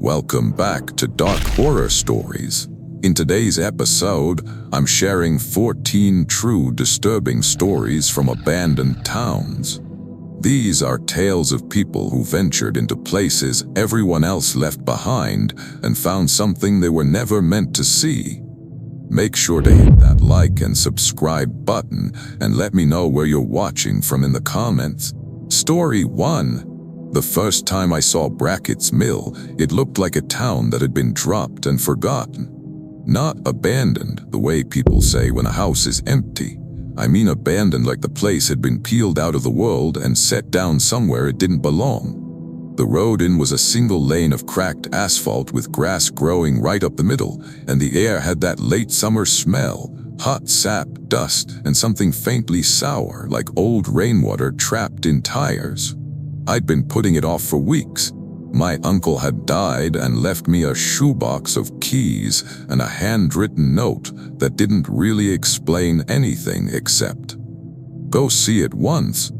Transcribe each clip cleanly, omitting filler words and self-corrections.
Welcome back to Dark Horror Stories. In today's episode, I'm sharing 14 true disturbing stories from abandoned towns. These are tales of people who ventured into places everyone else left behind and found something they were never meant to see. Make sure to hit that like and subscribe button and let me know where you're watching from in the comments. Story 1. The first time I saw Brackett's Mill, it looked like a town that had been dropped and forgotten. Not abandoned, the way people say when a house is empty. I mean abandoned like the place had been peeled out of the world and set down somewhere it didn't belong. The road in was a single lane of cracked asphalt with grass growing right up the middle, and the air had that late summer smell, hot sap, dust, and something faintly sour like old rainwater trapped in tires. I'd been putting it off for weeks. My uncle had died and left me a shoebox of keys and a handwritten note that didn't really explain anything except, "Go see it once.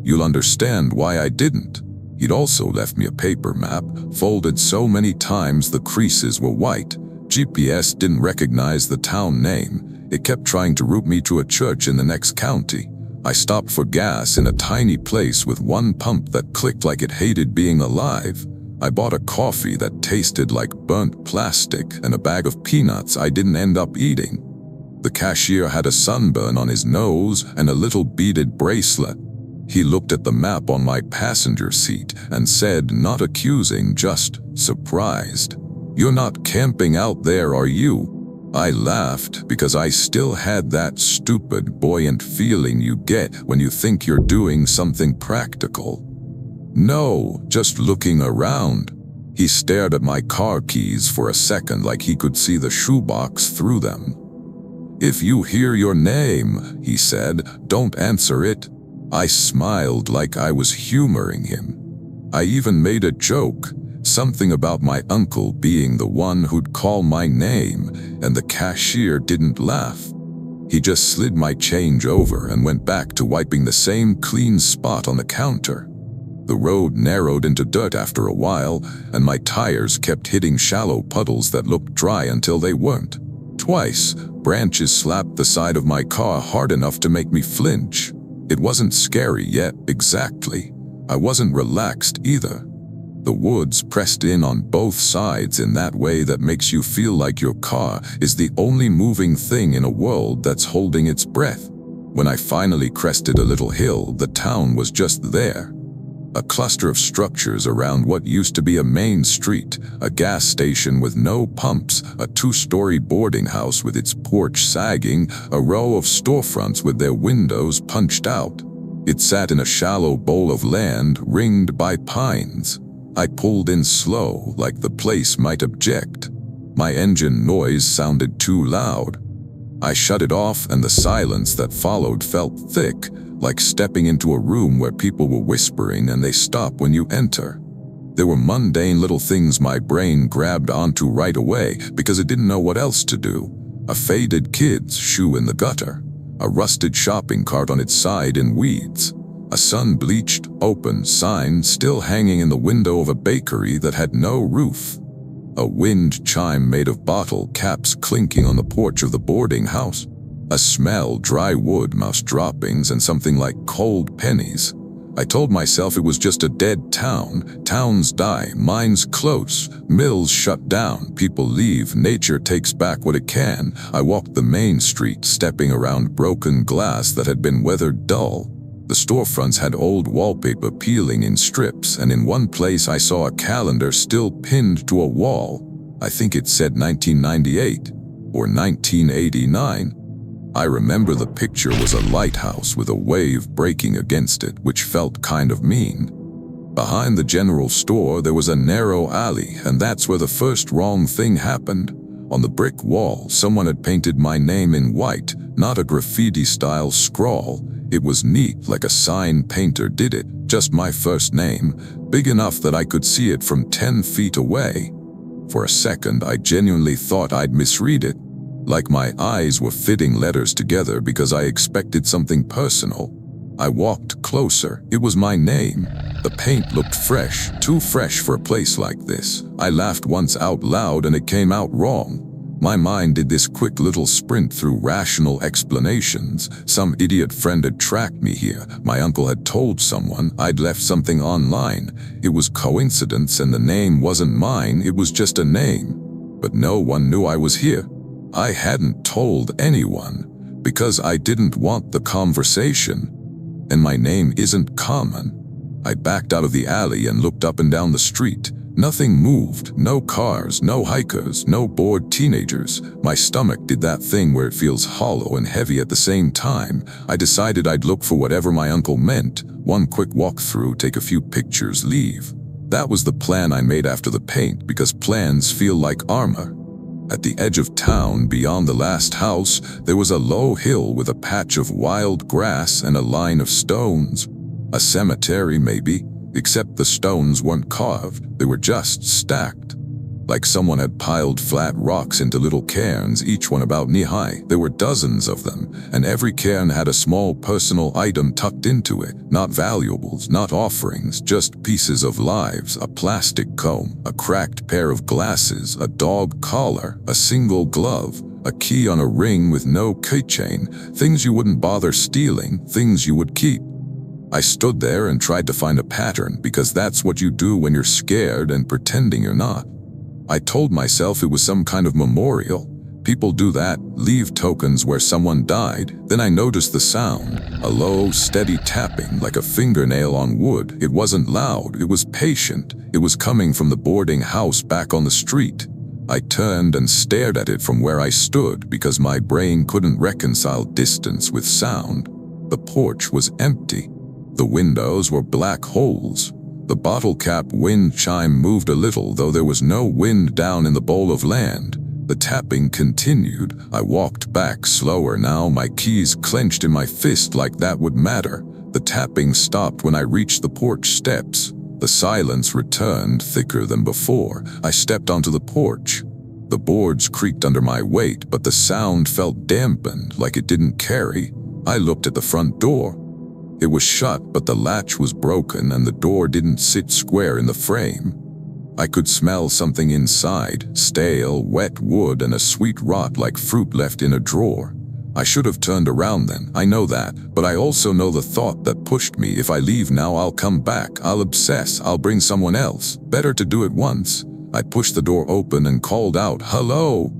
You'll understand why I didn't." He'd also left me a paper map, folded so many times the creases were white. GPS didn't recognize the town name. It kept trying to route me to a church in the next county. I stopped for gas in a tiny place with one pump that clicked like it hated being alive. I bought a coffee that tasted like burnt plastic and a bag of peanuts I didn't end up eating. The cashier had a sunburn on his nose and a little beaded bracelet. He looked at the map on my passenger seat and said, not accusing, just surprised, "You're not camping out there, are you?" I laughed because I still had that stupid, buoyant feeling you get when you think you're doing something practical. "No, just looking around." He stared at my car keys for a second like he could see the shoebox through them. "If you hear your name," he said, "don't answer it." I smiled like I was humoring him. I even made a joke, something about my uncle being the one who'd call my name, and the cashier didn't laugh. He just slid my change over and went back to wiping the same clean spot on the counter. The road narrowed into dirt after a while, and my tires kept hitting shallow puddles that looked dry until they weren't. Twice, branches slapped the side of my car hard enough to make me flinch. It wasn't scary yet, exactly. I wasn't relaxed either. The woods pressed in on both sides in that way that makes you feel like your car is the only moving thing in a world that's holding its breath. When I finally crested a little hill, the town was just there. A cluster of structures around what used to be a main street, a gas station with no pumps, a two-story boarding house with its porch sagging, a row of storefronts with their windows punched out. It sat in a shallow bowl of land ringed by pines. I pulled in slow, like the place might object. My engine noise sounded too loud. I shut it off, and the silence that followed felt thick, like stepping into a room where people were whispering and they stop when you enter. There were mundane little things my brain grabbed onto right away because it didn't know what else to do. A faded kid's shoe in the gutter, a rusted shopping cart on its side in weeds, a sun-bleached, open sign still hanging in the window of a bakery that had no roof, a wind chime made of bottle caps clinking on the porch of the boarding house, a smell, dry wood, mouse droppings, and something like cold pennies. I told myself it was just a dead town. Towns die, mines close, mills shut down, people leave, nature takes back what it can. I walked the main street, stepping around broken glass that had been weathered dull. The storefronts had old wallpaper peeling in strips, and in one place I saw a calendar still pinned to a wall. I think it said 1998 or 1989. I remember the picture was a lighthouse with a wave breaking against it, which felt kind of mean. Behind the general store there was a narrow alley, and that's where the first wrong thing happened. On the brick wall, someone had painted my name in white, not a graffiti-style scrawl. It was neat, like a sign painter did it, just my first name, big enough that I could see it from 10 feet away. For a second, I genuinely thought I'd misread it. Like my eyes were fitting letters together because I expected something personal. I walked closer. It was my name. The paint looked fresh, too fresh for a place like this. I laughed once out loud and it came out wrong. My mind did this quick little sprint through rational explanations. Some idiot friend had tracked me here. My uncle had told someone I'd left something online. It was coincidence and the name wasn't mine, it was just a name. But no one knew I was here. I hadn't told anyone because I didn't want the conversation. And my name isn't common. I backed out of the alley and looked up and down the street. Nothing moved, no cars, no hikers, no bored teenagers. My stomach did that thing where it feels hollow and heavy at the same time. I decided I'd look for whatever my uncle meant. One quick walk through, take a few pictures, leave. That was the plan I made after the paint, because plans feel like armor. At the edge of town, beyond the last house, there was a low hill with a patch of wild grass and a line of stones. A cemetery, maybe. Except the stones weren't carved, they were just stacked. Like someone had piled flat rocks into little cairns, each one about knee-high. There were dozens of them, and every cairn had a small personal item tucked into it. Not valuables, not offerings, just pieces of lives. A plastic comb, a cracked pair of glasses, a dog collar, a single glove, a key on a ring with no keychain. Things you wouldn't bother stealing, things you would keep. I stood there and tried to find a pattern, because that's what you do when you're scared and pretending you're not. I told myself it was some kind of memorial. People do that, leave tokens where someone died. Then I noticed the sound, a low, steady tapping like a fingernail on wood. It wasn't loud, it was patient. It was coming from the boarding house back on the street. I turned and stared at it from where I stood because my brain couldn't reconcile distance with sound. The porch was empty. The windows were black holes. The bottle cap wind chime moved a little, though there was no wind down in the bowl of land. The tapping continued. I walked back slower now, my keys clenched in my fist like that would matter. The tapping stopped when I reached the porch steps. The silence returned, thicker than before. I stepped onto the porch. The boards creaked under my weight, but the sound felt dampened, like it didn't carry. I looked at the front door. It was shut, but the latch was broken and the door didn't sit square in the frame. I could smell something inside, stale, wet wood and a sweet rot like fruit left in a drawer. I should have turned around then, I know that, but I also know the thought that pushed me: if I leave now, I'll come back, I'll obsess, I'll bring someone else. Better to do it once. I pushed the door open and called out, "Hello!"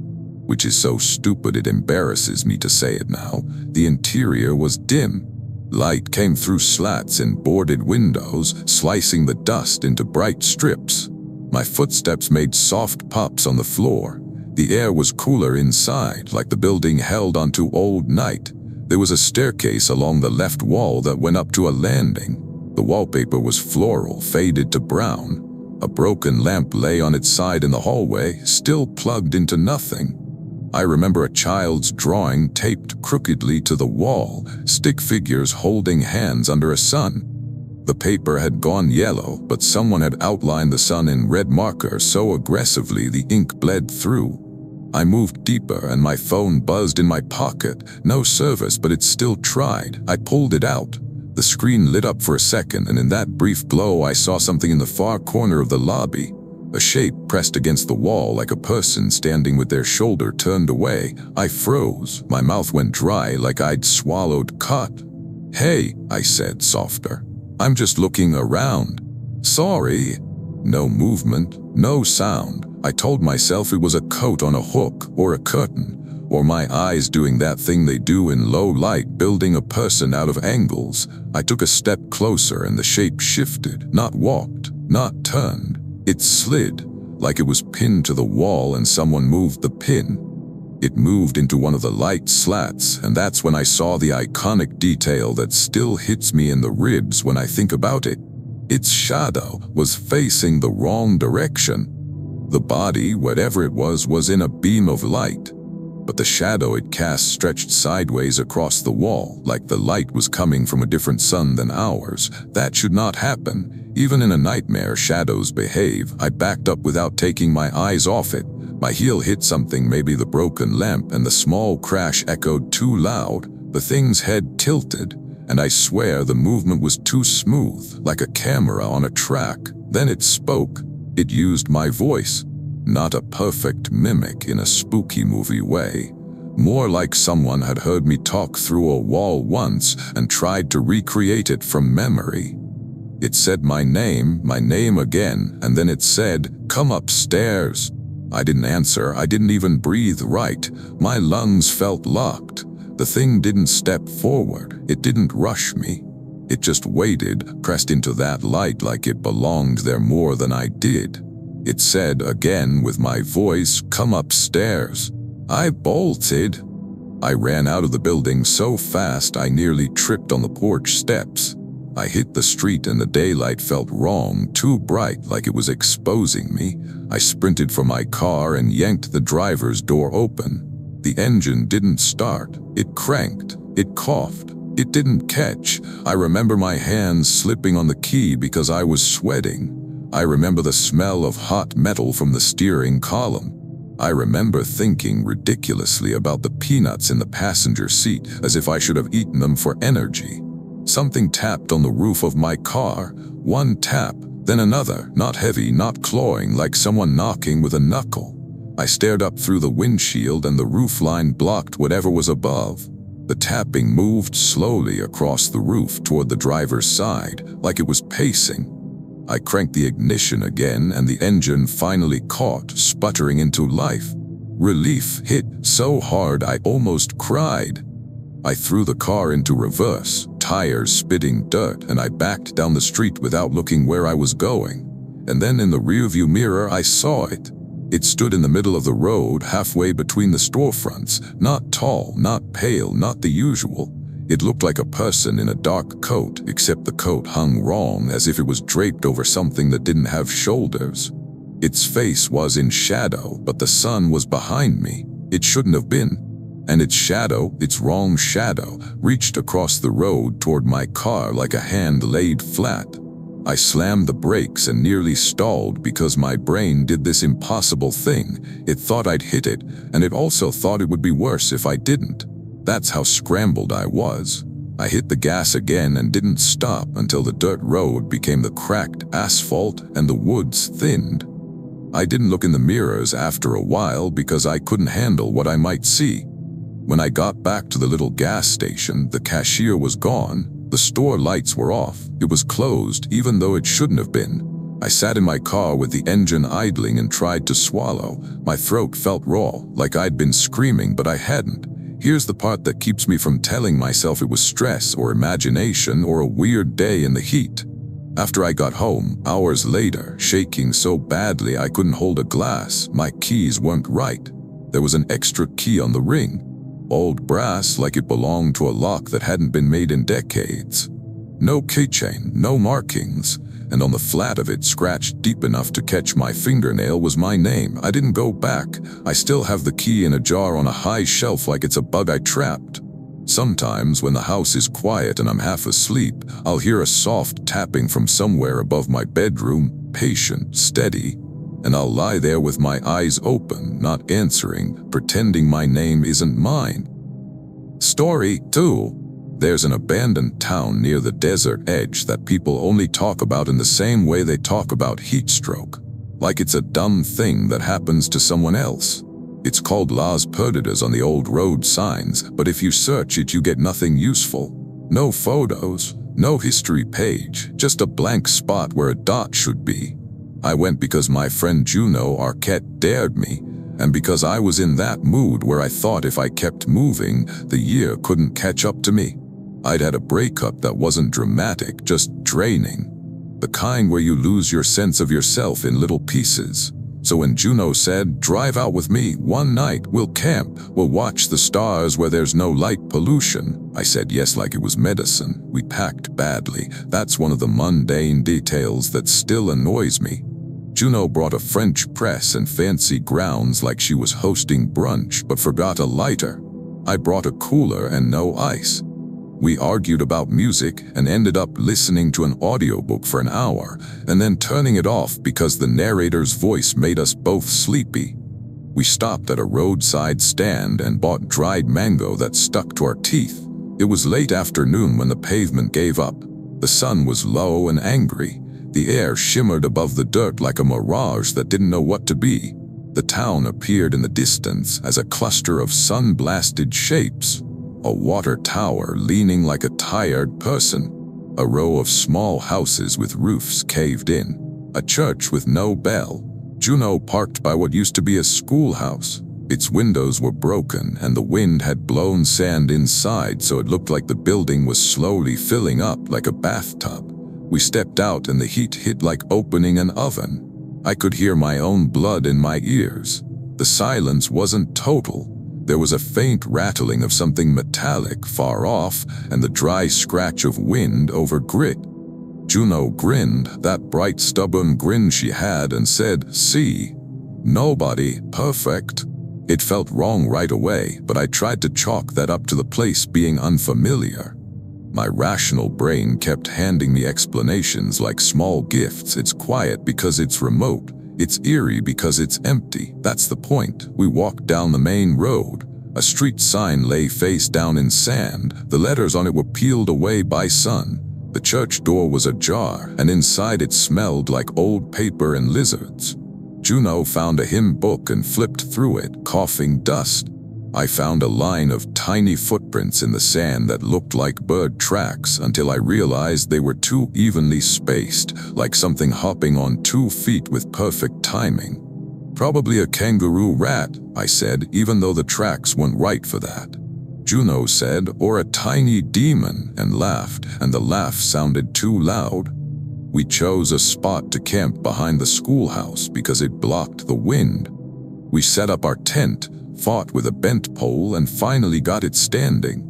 Which is so stupid it embarrasses me to say it now. The interior was dim. Light came through slats in boarded windows, slicing the dust into bright strips. My footsteps made soft pops on the floor. The air was cooler inside, like the building held onto old night. There was a staircase along the left wall that went up to a landing. The wallpaper was floral, faded to brown. A broken lamp lay on its side in the hallway, still plugged into nothing. I remember a child's drawing taped crookedly to the wall, stick figures holding hands under a sun. The paper had gone yellow, but someone had outlined the sun in red marker so aggressively the ink bled through. I moved deeper and my phone buzzed in my pocket. No service, but it still tried. I pulled it out. The screen lit up for a second, and in that brief glow I saw something in the far corner of the lobby. A shape pressed against the wall like a person standing with their shoulder turned away. I froze. My mouth went dry like I'd swallowed cod. "Hey," I said softer. "I'm just looking around." "Sorry." No movement, no sound. I told myself it was a coat on a hook, or a curtain, or my eyes doing that thing they do in low light, building a person out of angles. I took a step closer and the shape shifted, not walked, not turned. It slid, like it was pinned to the wall and someone moved the pin. It moved into one of the light slats, and that's when I saw the iconic detail that still hits me in the ribs when I think about it. Its shadow was facing the wrong direction. The body, whatever it was in a beam of light. But the shadow it cast stretched sideways across the wall, like the light was coming from a different sun than ours. That should not happen. Even in a nightmare, shadows behave. I backed up without taking my eyes off it. My heel hit something, maybe the broken lamp, and the small crash echoed too loud. The thing's head tilted, and I swear the movement was too smooth, like a camera on a track. Then it spoke. It used my voice. Not a perfect mimic in a spooky movie way. More like someone had heard me talk through a wall once and tried to recreate it from memory. It said my name again, and then it said, "Come upstairs." I didn't answer. I didn't even breathe right. My lungs felt locked. The thing didn't step forward. It didn't rush me. It just waited, pressed into that light like it belonged there more than I did. It said again with my voice, "Come upstairs." I bolted. I ran out of the building so fast I nearly tripped on the porch steps. I hit the street and the daylight felt wrong, too bright, like it was exposing me. I sprinted for my car and yanked the driver's door open. The engine didn't start. It cranked. It coughed. It didn't catch. I remember my hands slipping on the key because I was sweating. I remember the smell of hot metal from the steering column. I remember thinking ridiculously about the peanuts in the passenger seat, as if I should have eaten them for energy. Something tapped on the roof of my car. One tap, then another, not heavy, not clawing, like someone knocking with a knuckle. I stared up through the windshield and the roofline blocked whatever was above. The tapping moved slowly across the roof toward the driver's side, like it was pacing. I cranked the ignition again and the engine finally caught, sputtering into life. Relief hit so hard I almost cried. I threw the car into reverse, tires spitting dirt, and I backed down the street without looking where I was going. And then in the rearview mirror I saw it. It stood in the middle of the road, halfway between the storefronts, not tall, not pale, not the usual. It looked like a person in a dark coat, except the coat hung wrong, as if it was draped over something that didn't have shoulders. Its face was in shadow, but the sun was behind me. It shouldn't have been. And its shadow, its wrong shadow, reached across the road toward my car like a hand laid flat. I slammed the brakes and nearly stalled because my brain did this impossible thing. It thought I'd hit it, and it also thought it would be worse if I didn't. That's how scrambled I was. I hit the gas again and didn't stop until the dirt road became the cracked asphalt and the woods thinned. I didn't look in the mirrors after a while because I couldn't handle what I might see. When I got back to the little gas station, the cashier was gone. The store lights were off. It was closed, even though it shouldn't have been. I sat in my car with the engine idling and tried to swallow. My throat felt raw, like I'd been screaming, but I hadn't. Here's the part that keeps me from telling myself it was stress or imagination or a weird day in the heat. After I got home, hours later, shaking so badly I couldn't hold a glass, my keys weren't right. There was an extra key on the ring. Old brass, like it belonged to a lock that hadn't been made in decades. No keychain, no markings, and on the flat of it, scratched deep enough to catch my fingernail, was my name. I didn't go back. I still have the key in a jar on a high shelf like it's a bug I trapped. Sometimes when the house is quiet and I'm half asleep, I'll hear a soft tapping from somewhere above my bedroom, patient, steady, and I'll lie there with my eyes open, not answering, pretending my name isn't mine. Story 2. There's an abandoned town near the desert edge that people only talk about in the same way they talk about heat stroke, like it's a dumb thing that happens to someone else. It's called Las Perdidas on the old road signs, but if you search it you get nothing useful. No photos, no history page, just a blank spot where a dot should be. I went because my friend Juno Arquette dared me, and because I was in that mood where I thought if I kept moving, the year couldn't catch up to me. I'd had a breakup that wasn't dramatic, just draining. The kind where you lose your sense of yourself in little pieces. So when Juno said, "Drive out with me one night, we'll camp, we'll watch the stars where there's no light pollution," I said yes like it was medicine. We packed badly. That's one of the mundane details that still annoys me. Juno brought a French press and fancy grounds like she was hosting brunch, but forgot a lighter. I brought a cooler and no ice. We argued about music and ended up listening to an audiobook for an hour and then turning it off because the narrator's voice made us both sleepy. We stopped at a roadside stand and bought dried mango that stuck to our teeth. It was late afternoon when the pavement gave up. The sun was low and angry. The air shimmered above the dirt like a mirage that didn't know what to be. The town appeared in the distance as a cluster of sun-blasted shapes. A water tower leaning like a tired person. A row of small houses with roofs caved in. A church with no bell. Juno parked by what used to be a schoolhouse. Its windows were broken and the wind had blown sand inside, so it looked like the building was slowly filling up like a bathtub. We stepped out and the heat hit like opening an oven. I could hear my own blood in my ears. The silence wasn't total. There was a faint rattling of something metallic far off and the dry scratch of wind over grit. Juno grinned, that bright stubborn grin she had, and said, "See? Nobody perfect." It felt wrong right away, but I tried to chalk that up to the place being unfamiliar. My rational brain kept handing me explanations like small gifts. It's quiet because it's remote. It's eerie because it's empty. That's the point. We walked down the main road. A street sign lay face down in sand. The letters on it were peeled away by sun. The church door was ajar, and inside it smelled like old paper and lizards. Juno found a hymn book and flipped through it, coughing dust. I found a line of tiny footprints in the sand that looked like bird tracks until I realized they were too evenly spaced, like something hopping on 2 feet with perfect timing. "Probably a kangaroo rat," I said, even though the tracks weren't right for that. Juno said, "Or a tiny demon," and laughed, and the laugh sounded too loud. We chose a spot to camp behind the schoolhouse because it blocked the wind. We set up our tent, fought with a bent pole, and finally got it standing.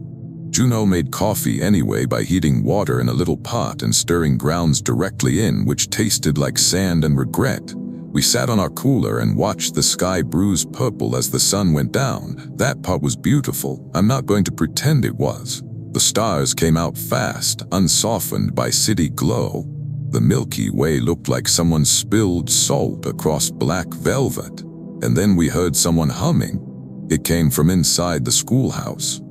Juno made coffee anyway by heating water in a little pot and stirring grounds directly in, which tasted like sand and regret. We sat on our cooler and watched the sky bruise purple as the sun went down. That part was beautiful. I'm not going to pretend it was. The stars came out fast, unsoftened by city glow. The Milky Way looked like someone spilled salt across black velvet. And then we heard someone humming. It came from inside the schoolhouse.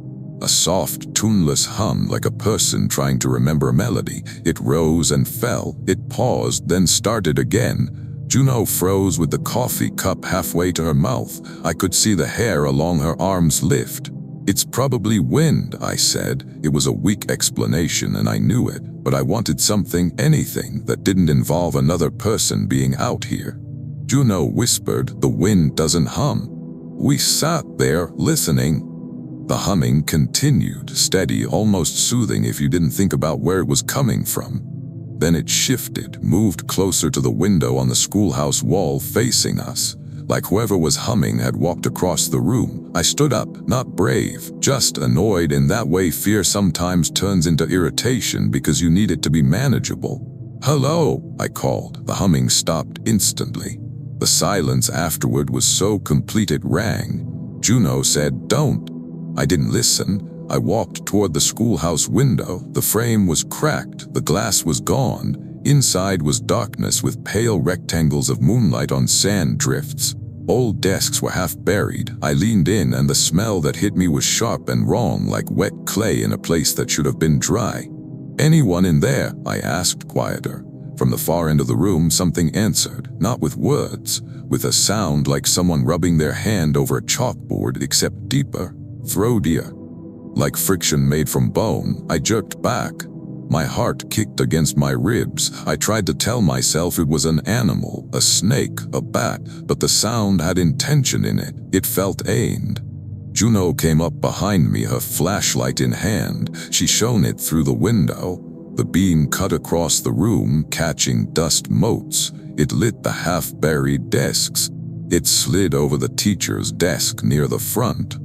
A soft, tuneless hum like a person trying to remember a melody. It rose and fell. It paused, then started again. Juno froze with the coffee cup halfway to her mouth. I could see the hair along her arms lift. "It's probably wind," I said. It was a weak explanation and I knew it, but I wanted something, anything, that didn't involve another person being out here. Juno whispered, "The wind doesn't hum." We sat there, listening. The humming continued, steady, almost soothing if you didn't think about where it was coming from. Then it shifted, moved closer to the window on the schoolhouse wall facing us. Like whoever was humming had walked across the room. I stood up, not brave, just annoyed. In that way fear sometimes turns into irritation because you need it to be manageable. "Hello," I called. The humming stopped instantly. The silence afterward was so complete it rang. Juno said, "Don't." I didn't listen. I walked toward the schoolhouse window. The frame was cracked, the glass was gone. Inside was darkness with pale rectangles of moonlight on sand drifts. Old desks were half buried. I leaned in and the smell that hit me was sharp and wrong, like wet clay in a place that should have been dry. "Anyone in there?" I asked, quieter. From the far end of the room something answered, not with words, with a sound like someone rubbing their hand over a chalkboard, except deeper, throatier. Like friction made from bone. I jerked back. My heart kicked against my ribs. I tried to tell myself it was an animal, a snake, a bat, but the sound had intention in it. It felt aimed. Juno came up behind me, her flashlight in hand. She shone it through the window. The beam cut across the room, catching dust motes. It lit the half-buried desks. It slid over the teacher's desk near the front.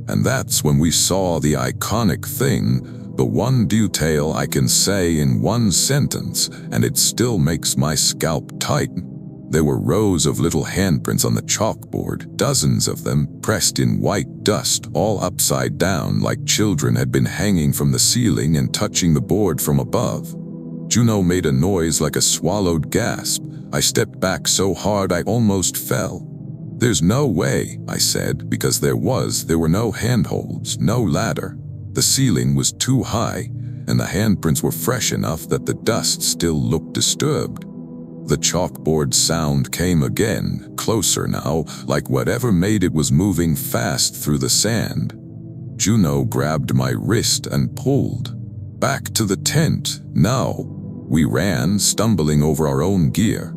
And that's when we saw the iconic thing, the one detail I can say in one sentence, and it still makes my scalp tighten. There were rows of little handprints on the chalkboard, dozens of them, pressed in white dust, all upside down like children had been hanging from the ceiling and touching the board from above. Juno made a noise like a swallowed gasp. I stepped back so hard I almost fell. "There's no way," I said, because there were no handholds, no ladder. The ceiling was too high, and the handprints were fresh enough that the dust still looked disturbed. The chalkboard sound came again, closer now, like whatever made it was moving fast through the sand. Juno grabbed my wrist and pulled. Back to the tent, now. We ran, stumbling over our own gear.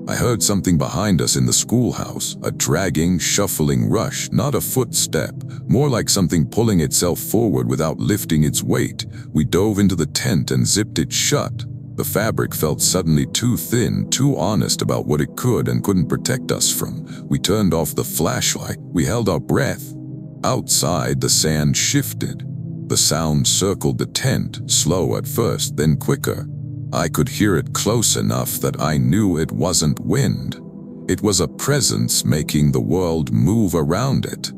I heard something behind us in the schoolhouse, a dragging, shuffling rush, not a footstep, more like something pulling itself forward without lifting its weight. We dove into the tent and zipped it shut. The fabric felt suddenly too thin, too honest about what it could and couldn't protect us from. We turned off the flashlight. We held our breath. Outside, the sand shifted. The sound circled the tent, slow at first, then quicker. I could hear it close enough that I knew it wasn't wind. It was a presence making the world move around it.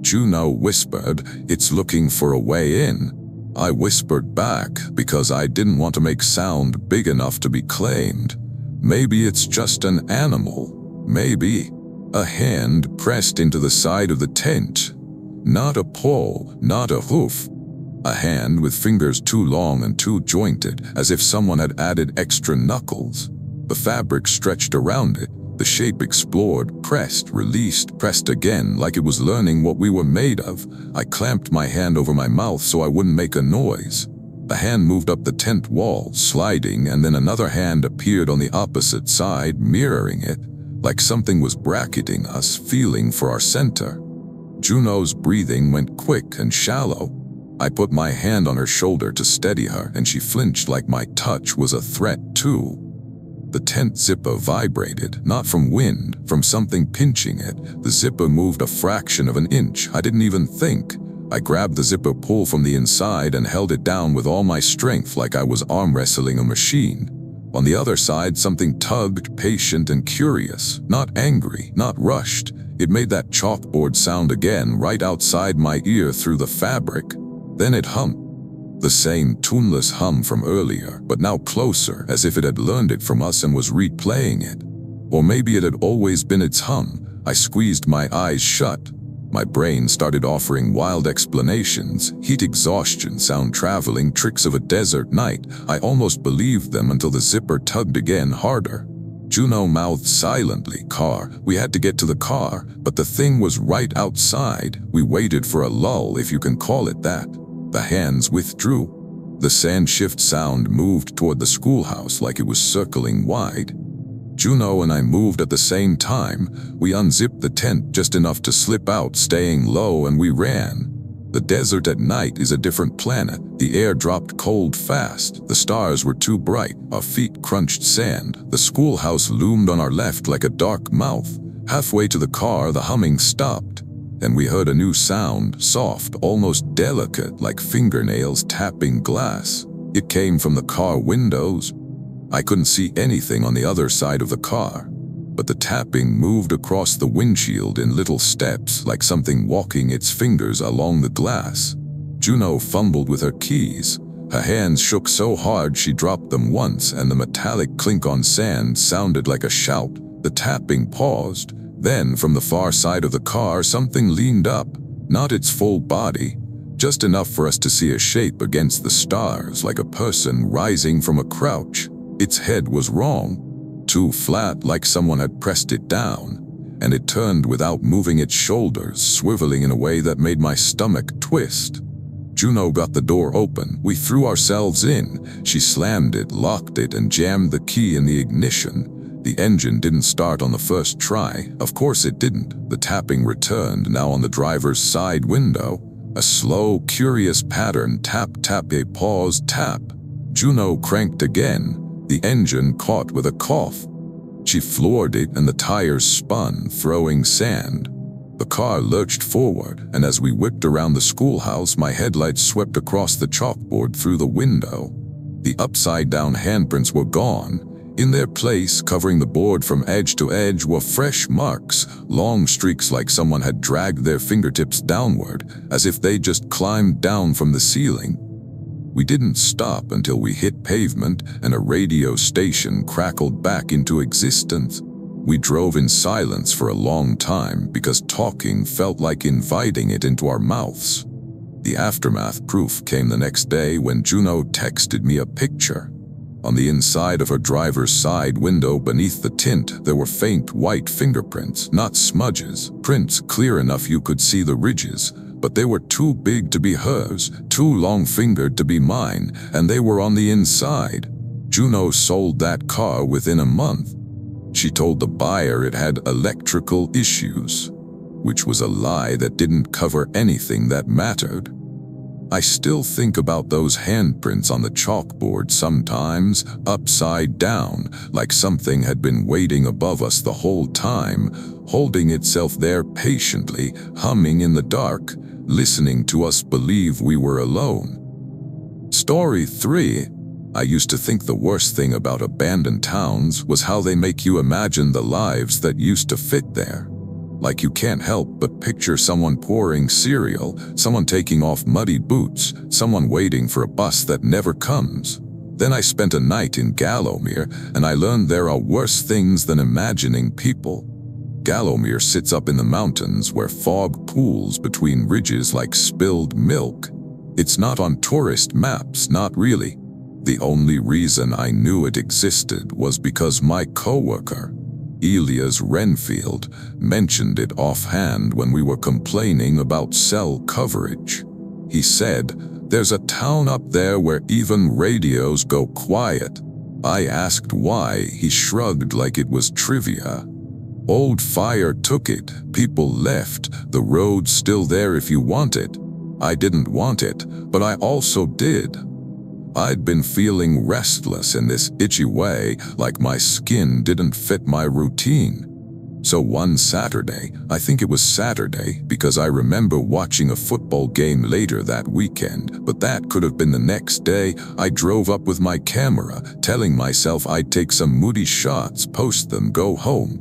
Juno whispered, "It's looking for a way in." I whispered back because I didn't want to make sound big enough to be claimed. Maybe it's just an animal. Maybe. A hand pressed into the side of the tent. Not a paw, not a hoof. A hand with fingers too long and too jointed, as if someone had added extra knuckles. The fabric stretched around it. The shape explored, pressed, released, pressed again, like it was learning what we were made of. I clamped my hand over my mouth so I wouldn't make a noise. The hand moved up the tent wall, sliding, and then another hand appeared on the opposite side, mirroring it, like something was bracketing us, feeling for our center. Juno's breathing went quick and shallow. I put my hand on her shoulder to steady her, and she flinched like my touch was a threat too. The tent zipper vibrated, not from wind, from something pinching it. The zipper moved a fraction of an inch. I didn't even think. I grabbed the zipper pull from the inside and held it down with all my strength like I was arm wrestling a machine. On the other side, something tugged, patient and curious, not angry, not rushed. It made that chalkboard sound again, right outside my ear through the fabric. Then it hummed. The same tuneless hum from earlier, but now closer, as if it had learned it from us and was replaying it. Or maybe it had always been its hum. I squeezed my eyes shut. My brain started offering wild explanations, heat exhaustion, sound traveling, tricks of a desert night. I almost believed them until the zipper tugged again, harder. Juno mouthed silently, "Car." We had to get to the car, but the thing was right outside. We waited for a lull, if you can call it that. The hands withdrew. The sand shift sound moved toward the schoolhouse like it was circling wide. Juno and I moved at the same time. We unzipped the tent just enough to slip out, staying low, and we ran. The desert at night is a different planet. The air dropped cold fast. The stars were too bright. Our feet crunched sand. The schoolhouse loomed on our left like a dark mouth. Halfway to the car, the humming stopped. And we heard a new sound, soft, almost delicate, like fingernails tapping glass. It came from the car windows. I couldn't see anything on the other side of the car, but the tapping moved across the windshield in little steps, like something walking its fingers along the glass. Juno fumbled with her keys. Her hands shook so hard she dropped them once, and the metallic clink on sand sounded like a shout. The tapping paused. Then, from the far side of the car, something leaned up, not its full body, just enough for us to see a shape against the stars, like a person rising from a crouch. Its head was wrong, too flat, like someone had pressed it down, and it turned without moving its shoulders, swiveling in a way that made my stomach twist. Juno got the door open. We threw ourselves in. She slammed it, locked it, and jammed the key in the ignition. The engine didn't start on the first try. Of course it didn't. The tapping returned, now on the driver's side window. A slow, curious pattern, tap, tap, a pause, tap. Juno cranked again. The engine caught with a cough. She floored it and the tires spun, throwing sand. The car lurched forward, and as we whipped around the schoolhouse, my headlights swept across the chalkboard through the window. The upside-down handprints were gone. In their place, covering the board from edge to edge, were fresh marks, long streaks like someone had dragged their fingertips downward, as if they just climbed down from the ceiling. We didn't stop until we hit pavement and a radio station crackled back into existence. We drove in silence for a long time because talking felt like inviting it into our mouths. The aftermath proof came the next day when Juno texted me a picture. On the inside of her driver's side window beneath the tint, there were faint white fingerprints, not smudges, prints clear enough you could see the ridges, but they were too big to be hers, too long-fingered to be mine, and they were on the inside. Juno sold that car within a month. She told the buyer it had electrical issues, which was a lie that didn't cover anything that mattered. I still think about those handprints on the chalkboard sometimes, upside down, like something had been waiting above us the whole time, holding itself there patiently, humming in the dark, listening to us believe we were alone. Story 3. I used to think the worst thing about abandoned towns was how they make you imagine the lives that used to fit there. Like you can't help but picture someone pouring cereal, someone taking off muddy boots, someone waiting for a bus that never comes. Then I spent a night in Gallowmere, and I learned there are worse things than imagining people. Gallowmere sits up in the mountains where fog pools between ridges like spilled milk. It's not on tourist maps, not really. The only reason I knew it existed was because my coworker, Elias Renfield, mentioned it offhand when we were complaining about cell coverage. He said, "There's a town up there where even radios go quiet." I asked why. He shrugged like it was trivia. "Old fire took it, people left, the road's still there if you want it." I didn't want it, but I also did. I'd been feeling restless in this itchy way, like my skin didn't fit my routine. So one Saturday, I think it was Saturday because I remember watching a football game later that weekend, but that could have been the next day, I drove up with my camera, telling myself I'd take some moody shots, post them, go home.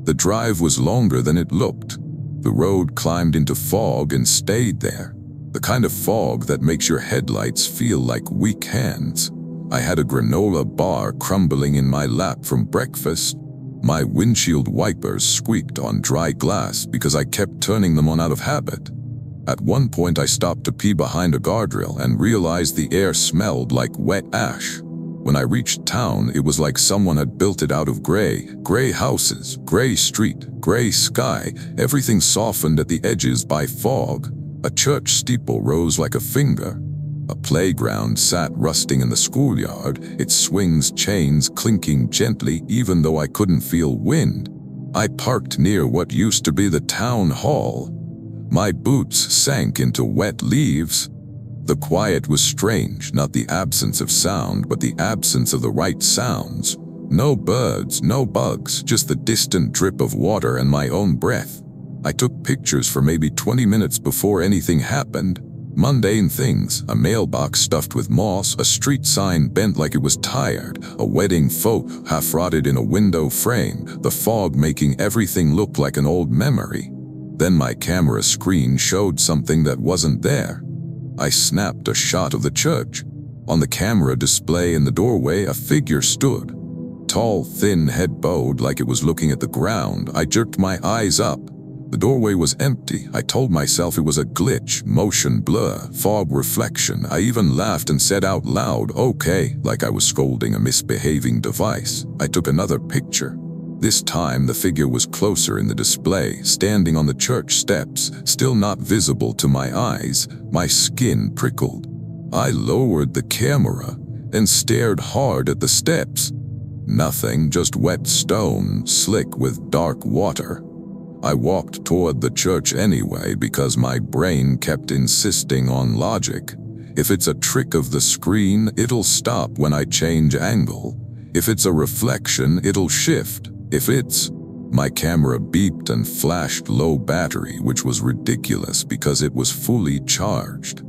The drive was longer than it looked. The road climbed into fog and stayed there. The kind of fog that makes your headlights feel like weak hands. I had a granola bar crumbling in my lap from breakfast. My windshield wipers squeaked on dry glass because I kept turning them on out of habit. At one point I stopped to pee behind a guardrail and realized the air smelled like wet ash. When I reached town, it was like someone had built it out of gray houses, gray street, gray sky, everything softened at the edges by fog. A church steeple rose like a finger. A playground sat rusting in the schoolyard, its swings chains clinking gently even though I couldn't feel wind. I parked near what used to be the town hall. My boots sank into wet leaves. The quiet was strange, not the absence of sound, but the absence of the right sounds. No birds, no bugs, just the distant drip of water and my own breath. I took pictures for maybe 20 minutes before anything happened. Mundane things, a mailbox stuffed with moss, a street sign bent like it was tired, a wedding photo half-rotted in a window frame, the fog making everything look like an old memory. Then my camera screen showed something that wasn't there. I snapped a shot of the church. On the camera display in the doorway, a figure stood. Tall, thin, head bowed like it was looking at the ground. I jerked my eyes up. The doorway was empty. I told myself it was a glitch, motion blur, fog reflection. I even laughed and said out loud, "Okay," like I was scolding a misbehaving device. I took another picture. This time the figure was closer in the display, standing on the church steps, still not visible to my eyes. My skin prickled. I lowered the camera and stared hard at the steps. Nothing, just wet stone, slick with dark water. I walked toward the church anyway because my brain kept insisting on logic. If it's a trick of the screen, it'll stop when I change angle. If it's a reflection, it'll shift. If it's... My camera beeped and flashed low battery, which was ridiculous because it was fully charged.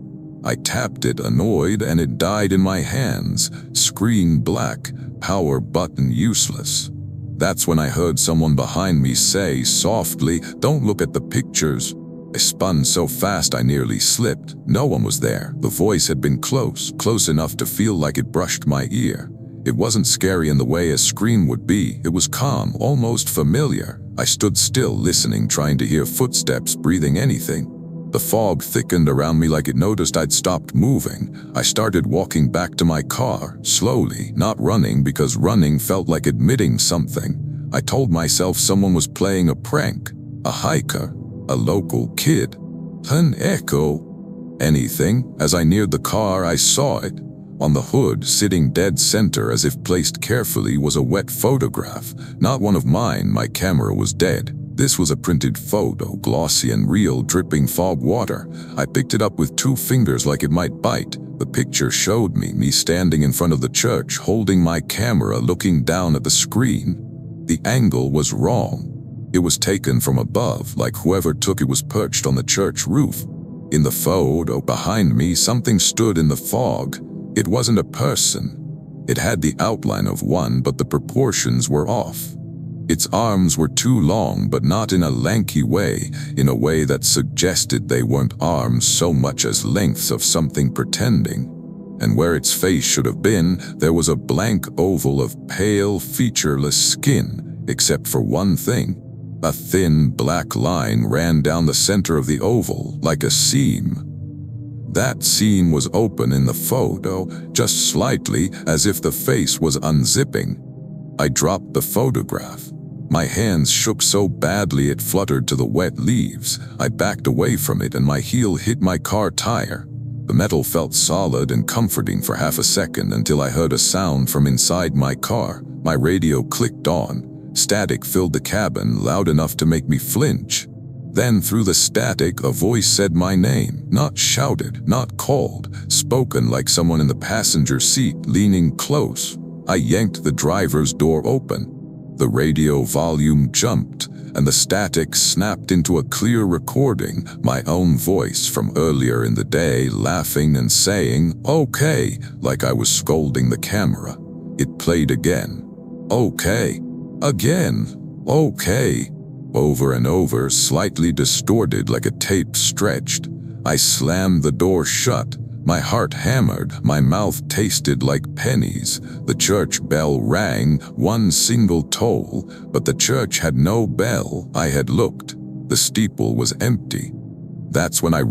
I tapped it annoyed and it died in my hands. Screen black, power button useless. That's when I heard someone behind me say softly, "Don't look at the pictures." I spun so fast I nearly slipped. No one was there. The voice had been close enough to feel like it brushed my ear. It wasn't scary in the way a scream would be. It was calm, almost familiar. I stood still, listening, trying to hear footsteps, breathing anything. The fog thickened around me like it noticed I'd stopped moving. I started walking back to my car, slowly, not running because running felt like admitting something. I told myself someone was playing a prank, a hiker, a local kid, an echo, anything. As I neared the car, I saw it. On the hood, sitting dead center as if placed carefully, was a wet photograph. Not one of mine, my camera was dead. This was a printed photo, glossy and real, dripping fog water. I picked it up with 2 fingers like it might bite. The picture showed me standing in front of the church, holding my camera, looking down at the screen. The angle was wrong. It was taken from above, like whoever took it was perched on the church roof. In the photo behind me, something stood in the fog. It wasn't a person. It had the outline of one, but the proportions were off. Its arms were too long, but not in a lanky way, in a way that suggested they weren't arms so much as lengths of something pretending. And where its face should have been, there was a blank oval of pale, featureless skin, except for one thing. A thin, black line ran down the center of the oval, like a seam. That seam was open in the photo, just slightly, as if the face was unzipping. I dropped the photograph. My hands shook so badly it fluttered to the wet leaves. I backed away from it and my heel hit my car tire. The metal felt solid and comforting for half a second until I heard a sound from inside my car. My radio clicked on. Static filled the cabin, loud enough to make me flinch. Then through the static, a voice said my name, not shouted, not called, spoken like someone in the passenger seat, leaning close. I yanked the driver's door open. The radio volume jumped, and the static snapped into a clear recording, my own voice from earlier in the day, laughing and saying, "Okay," like I was scolding the camera. It played again. "Okay. Again. Okay." Over and over, slightly distorted like a tape stretched. I slammed the door shut. My heart hammered, my mouth tasted like pennies. The church bell rang, one single toll, but the church had no bell. I had looked. The steeple was empty. That's when I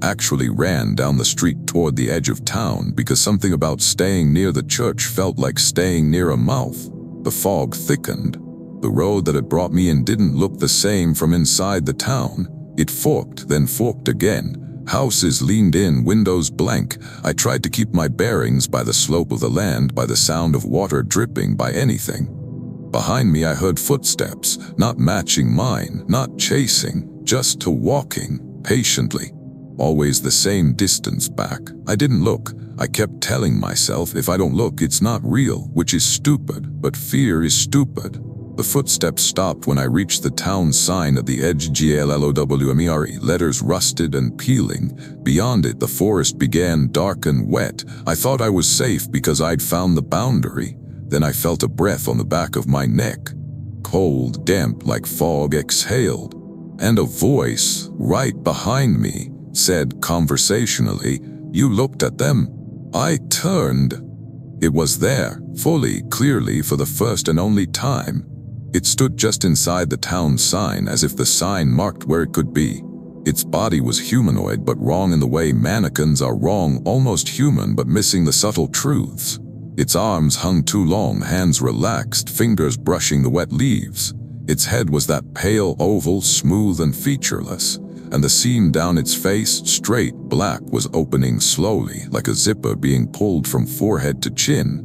actually ran down the street toward the edge of town, because something about staying near the church felt like staying near a mouth. The fog thickened. The road that had brought me in didn't look the same from inside the town. It forked, then forked again. Houses leaned in, windows blank. I tried to keep my bearings by the slope of the land, by the sound of water dripping, by anything. Behind me I heard footsteps, not matching mine, not chasing, just walking, patiently. Always the same distance back. I didn't look. I kept telling myself, if I don't look, it's not real, which is stupid, but fear is stupid. The footsteps stopped when I reached the town sign at the edge, GLLOWMERE, letters rusted and peeling. Beyond it, the forest began, dark and wet. I thought I was safe because I'd found the boundary. Then I felt a breath on the back of my neck. Cold, damp, like fog exhaled. And a voice, right behind me, said conversationally, "You looked at them?" I turned. It was there, fully, clearly, for the first and only time. It stood just inside the town sign, as if the sign marked where it could be. Its body was humanoid, but wrong in the way mannequins are wrong, almost human, but missing the subtle truths. Its arms hung too long, hands relaxed, fingers brushing the wet leaves. Its head was that pale oval, smooth and featureless, and the seam down its face, straight, black, was opening slowly, like a zipper being pulled from forehead to chin.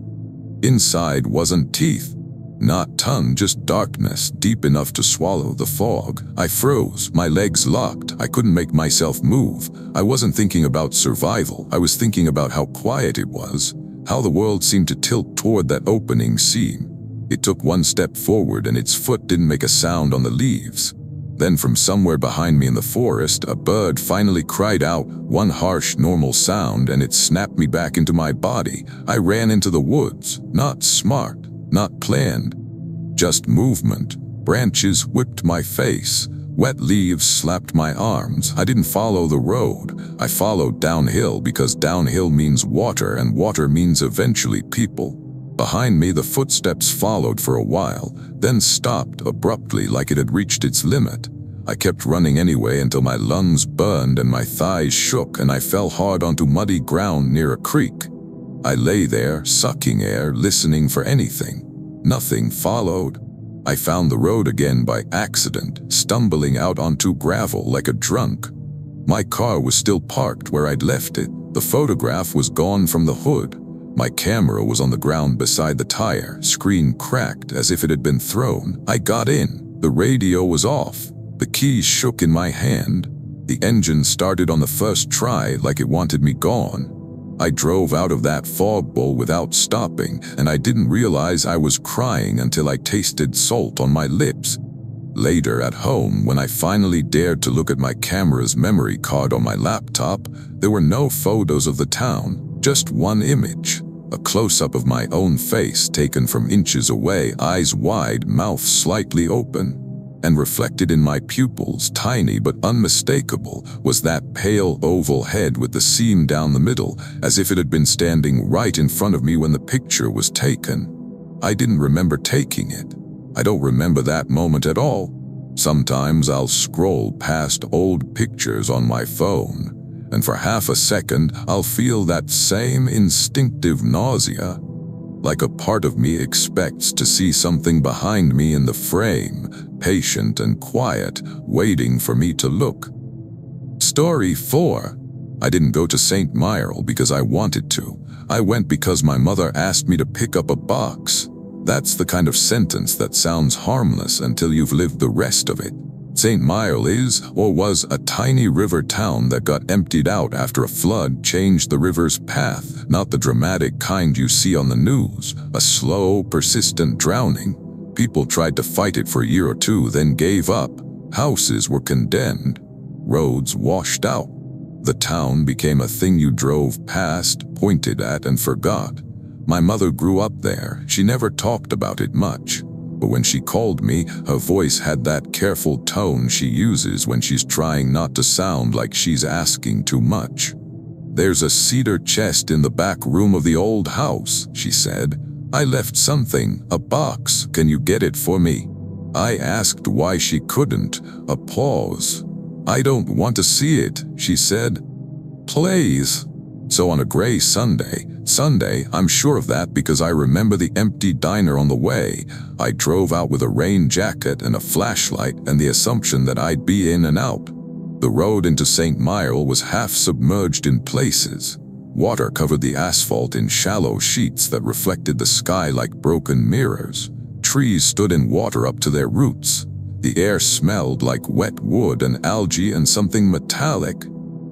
Inside wasn't teeth. Not tongue, just darkness, deep enough to swallow the fog. I froze, my legs locked. I couldn't make myself move. I wasn't thinking about survival. I was thinking about how quiet it was, how the world seemed to tilt toward that opening seam. It took one step forward and its foot didn't make a sound on the leaves. Then from somewhere behind me in the forest, a bird finally cried out, one harsh, normal sound, and it snapped me back into my body. I ran into the woods, not smart. Not planned, just movement. Branches whipped my face. Wet leaves slapped my arms. I didn't follow the road. I followed downhill because downhill means water and water means eventually people. Behind me, the footsteps followed for a while, then stopped abruptly like it had reached its limit. I kept running anyway until my lungs burned and my thighs shook and I fell hard onto muddy ground near a creek. I lay there, sucking air, listening for anything. Nothing followed. I found the road again by accident, stumbling out onto gravel like a drunk. My car was still parked where I'd left it. The photograph was gone from the hood. My camera was on the ground beside the tire, screen cracked as if it had been thrown. I got in. The radio was off. The keys shook in my hand. The engine started on the first try like it wanted me gone. I drove out of that fog bowl without stopping, and I didn't realize I was crying until I tasted salt on my lips. Later at home, when I finally dared to look at my camera's memory card on my laptop, there were no photos of the town, just one image. A close-up of my own face taken from inches away, eyes wide, mouth slightly open. And reflected in my pupils, tiny but unmistakable, was that pale oval head with the seam down the middle, as if it had been standing right in front of me when the picture was taken. I didn't remember taking it. I don't remember that moment at all. Sometimes I'll scroll past old pictures on my phone, and for half a second I'll feel that same instinctive nausea. Like a part of me expects to see something behind me in the frame, patient and quiet, waiting for me to look. Story 4. I didn't go to St. Myrtle because I wanted to. I went because my mother asked me to pick up a box. That's the kind of sentence that sounds harmless until you've lived the rest of it. St. Myrtle is, or was, a tiny river town that got emptied out after a flood changed the river's path, not the dramatic kind you see on the news, a slow, persistent drowning. People tried to fight it for a year or two, then gave up. Houses were condemned. Roads washed out. The town became a thing you drove past, pointed at, and forgot. My mother grew up there. She never talked about it much. But when she called me, her voice had that careful tone she uses when she's trying not to sound like she's asking too much. "There's a cedar chest in the back room of the old house," she said. "I left something, a box. Can you get it for me?" I asked why she couldn't. A pause. "I don't want to see it," she said. "Please." So on a gray Sunday, I'm sure of that because I remember the empty diner on the way. I drove out with a rain jacket and a flashlight and the assumption that I'd be in and out. The road into St. Myrtle was half submerged in places. Water covered the asphalt in shallow sheets that reflected the sky like broken mirrors. Trees stood in water up to their roots. The air smelled like wet wood and algae and something metallic.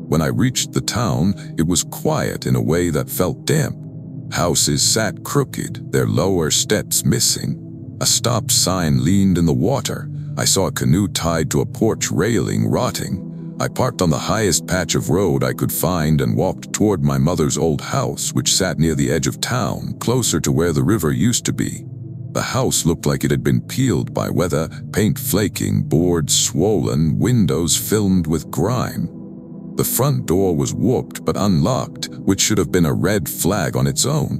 When I reached the town, it was quiet in a way that felt damp. Houses sat crooked, their lower steps missing. A stop sign leaned in the water. I saw a canoe tied to a porch railing rotting. I parked on the highest patch of road I could find and walked toward my mother's old house, which sat near the edge of town, closer to where the river used to be. The house looked like it had been peeled by weather, paint flaking, boards swollen, windows filmed with grime. The front door was warped but unlocked, which should have been a red flag on its own.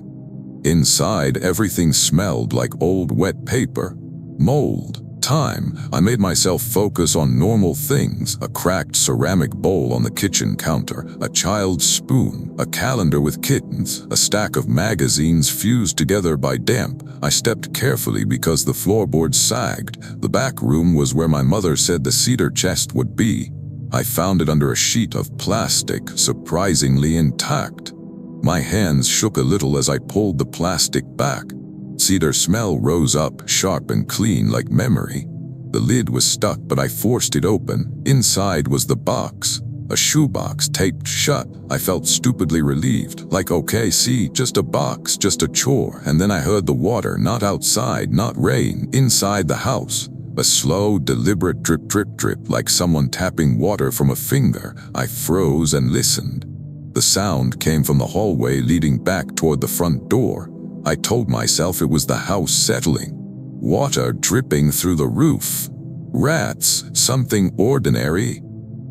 Inside, everything smelled like old wet paper, mold, time. I made myself focus on normal things: a cracked ceramic bowl on the kitchen counter, a child's spoon, a calendar with kittens, a stack of magazines fused together by damp. I stepped carefully because the floorboards sagged. The back room was where my mother said the cedar chest would be. I found it under a sheet of plastic, surprisingly intact. My hands shook a little as I pulled the plastic back. Cedar smell rose up, sharp and clean like memory. The lid was stuck, but I forced it open. Inside was the box, a shoebox taped shut. I felt stupidly relieved, like okay, see, just a box, just a chore. And then I heard the water, not outside, not rain, inside the house. A slow, deliberate drip, drip, drip, like someone tapping water from a finger. I froze and listened. The sound came from the hallway leading back toward the front door. I told myself it was the house settling. Water dripping through the roof. Rats, something ordinary.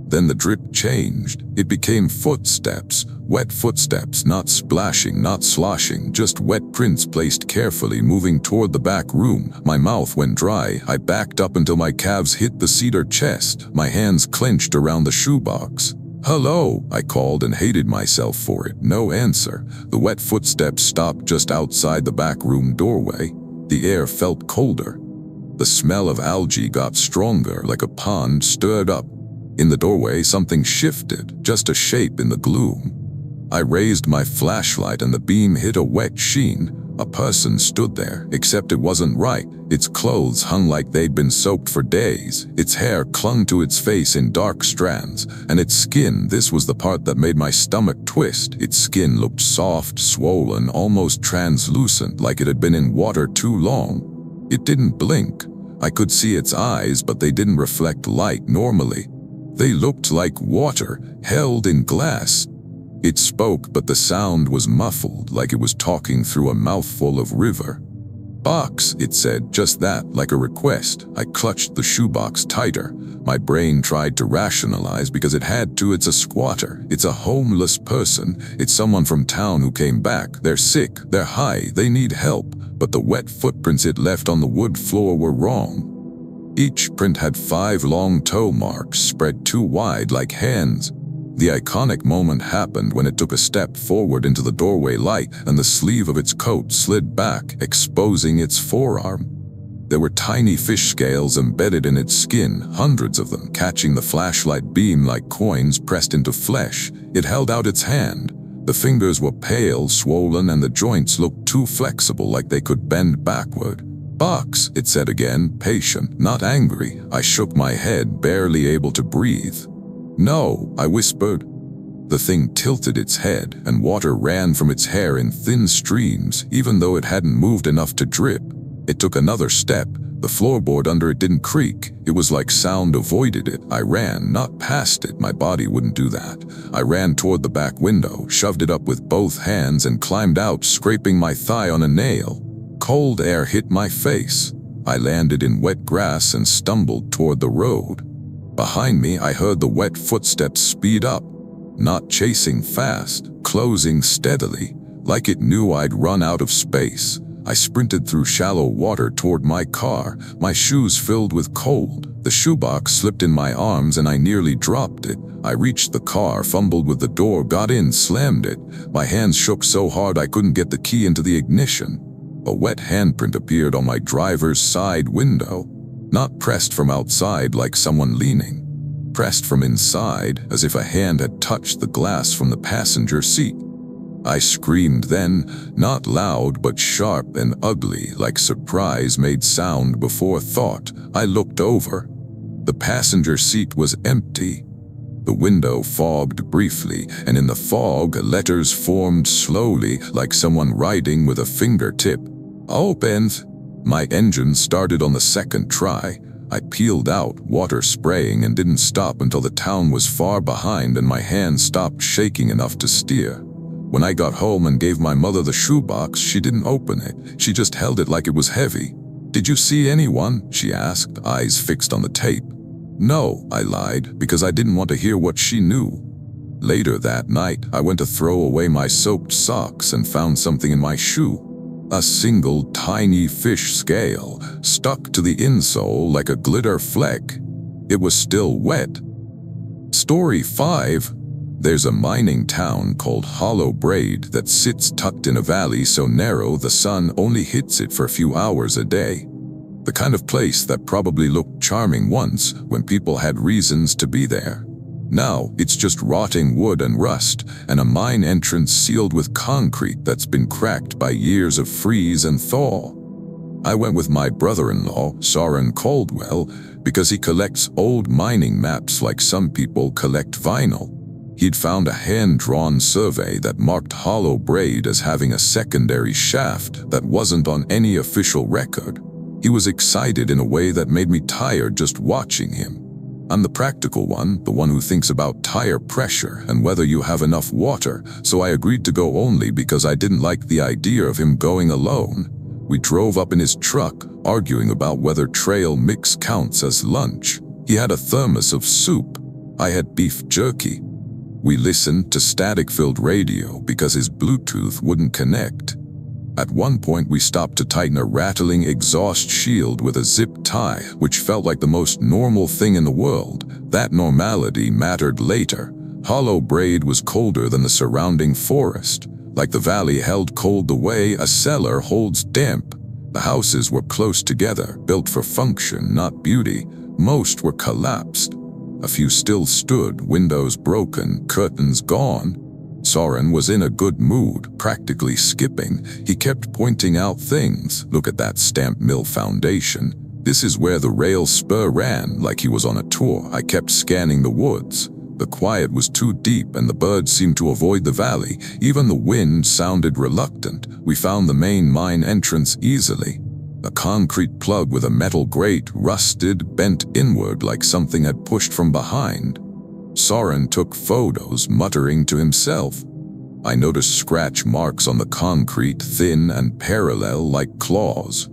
Then the drip changed. It became footsteps, wet footsteps, not splashing, not sloshing, just wet prints placed carefully, moving toward the back room. My mouth went dry. I backed up until my calves hit the cedar chest. My hands clenched around the shoebox. "Hello," I called and hated myself for it. No answer. The wet footsteps stopped just outside the back room doorway. The air felt colder. The smell of algae got stronger, like a pond stirred up. In the doorway, something shifted, just a shape in the gloom. I raised my flashlight and the beam hit a wet sheen. A person stood there, except it wasn't right. Its clothes hung like they'd been soaked for days. Its hair clung to its face in dark strands, and its skin, this was the part that made my stomach twist. Its skin looked soft, swollen, almost translucent, like it had been in water too long. It didn't blink. I could see its eyes, but they didn't reflect light normally. They looked like water, held in glass. It spoke, but the sound was muffled, like it was talking through a mouthful of river. "Box," it said, just that, like a request. I clutched the shoebox tighter. My brain tried to rationalize because it had to. It's a squatter. It's a homeless person. It's someone from town who came back. They're sick. They're high. They need help. But the wet footprints it left on the wood floor were wrong. Each print had 5 long toe marks spread too wide like hands. The iconic moment happened when it took a step forward into the doorway light and the sleeve of its coat slid back, exposing its forearm. There were tiny fish scales embedded in its skin, hundreds of them, catching the flashlight beam like coins pressed into flesh. It held out its hand. The fingers were pale, swollen, and the joints looked too flexible, like they could bend backward. "Box," it said again, patient, not angry. I shook my head, barely able to breathe. "No," I whispered. The thing tilted its head, and water ran from its hair in thin streams, even though it hadn't moved enough to drip. It took another step. The floorboard under it didn't creak. It was like sound avoided it. I ran, not past it. My body wouldn't do that. I ran toward the back window, shoved it up with both hands, and climbed out, scraping my thigh on a nail. Cold air hit my face. I landed in wet grass and stumbled toward the road. Behind me, I heard the wet footsteps speed up, not chasing fast, closing steadily, like it knew I'd run out of space. I sprinted through shallow water toward my car, my shoes filled with cold. The shoebox slipped in my arms and I nearly dropped it. I reached the car, fumbled with the door, got in, slammed it. My hands shook so hard I couldn't get the key into the ignition. A wet handprint appeared on my driver's side window, not pressed from outside like someone leaning, pressed from inside as if a hand had touched the glass from the passenger seat. I screamed then, not loud but sharp and ugly, like surprise made sound before thought. I looked over. The passenger seat was empty. The window fogged briefly, and in the fog, letters formed slowly, like someone writing with a fingertip. "Opened." My engine started on the second try. I peeled out, water spraying, and didn't stop until the town was far behind and my hand stopped shaking enough to steer. When I got home and gave my mother the shoebox, she didn't open it. She just held it like it was heavy. "Did you see anyone?" she asked, eyes fixed on the tape. "No," I lied, because I didn't want to hear what she knew. Later that night, I went to throw away my soaked socks and found something in my shoe. A single tiny fish scale, stuck to the insole like a glitter fleck. It was still wet. Story 5. There's a mining town called Hollow Braid that sits tucked in a valley so narrow the sun only hits it for a few hours a day. The kind of place that probably looked charming once when people had reasons to be there. Now, it's just rotting wood and rust, and a mine entrance sealed with concrete that's been cracked by years of freeze and thaw. I went with my brother-in-law, Soren Caldwell, because he collects old mining maps like some people collect vinyl. He'd found a hand-drawn survey that marked Hollow Braid as having a secondary shaft that wasn't on any official record. He was excited in a way that made me tired just watching him. I'm the practical one, the one who thinks about tire pressure and whether you have enough water, so I agreed to go only because I didn't like the idea of him going alone. We drove up in his truck, arguing about whether trail mix counts as lunch. He had a thermos of soup. I had beef jerky. We listened to static-filled radio because his Bluetooth wouldn't connect. At one point, we stopped to tighten a rattling exhaust shield with a zip tie, which felt like the most normal thing in the world. That normality mattered later. Hollow Braid was colder than the surrounding forest, like the valley held cold the way a cellar holds damp. The houses were close together, built for function, not beauty. Most were collapsed. A few still stood, windows broken, curtains gone. Soren was in a good mood, practically skipping. He kept pointing out things. Look at that stamp mill foundation. This is where the rail spur ran, like he was on a tour. I kept scanning the woods. The quiet was too deep and the birds seemed to avoid the valley. Even the wind sounded reluctant. We found the main mine entrance easily. A concrete plug with a metal grate, rusted, bent inward like something had pushed from behind. Soren took photos, muttering to himself. I noticed scratch marks on the concrete, thin and parallel like claws.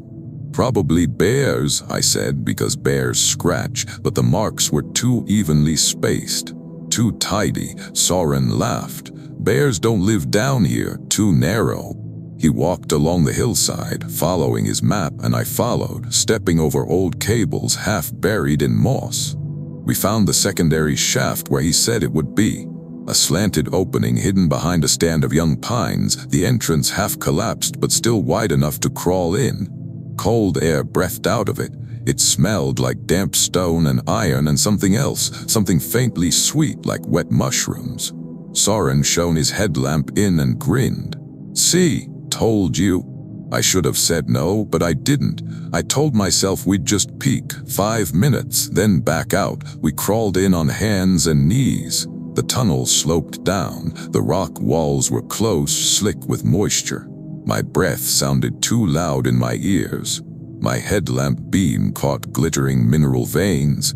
Probably bears, I said, because bears scratch, but the marks were too evenly spaced. Too tidy. Soren laughed. Bears don't live down here, too narrow. He walked along the hillside, following his map, and I followed, stepping over old cables half buried in moss. We found the secondary shaft where he said it would be. A slanted opening hidden behind a stand of young pines, the entrance half collapsed but still wide enough to crawl in. Cold air breathed out of it. It smelled like damp stone and iron and something else, something faintly sweet like wet mushrooms. Soren shone his headlamp in and grinned. See, told you. I should have said no, but I didn't. I told myself we'd just peek, 5 minutes, then back out. We crawled in on hands and knees. The tunnel sloped down. The rock walls were close, slick with moisture. My breath sounded too loud in my ears. My headlamp beam caught glittering mineral veins.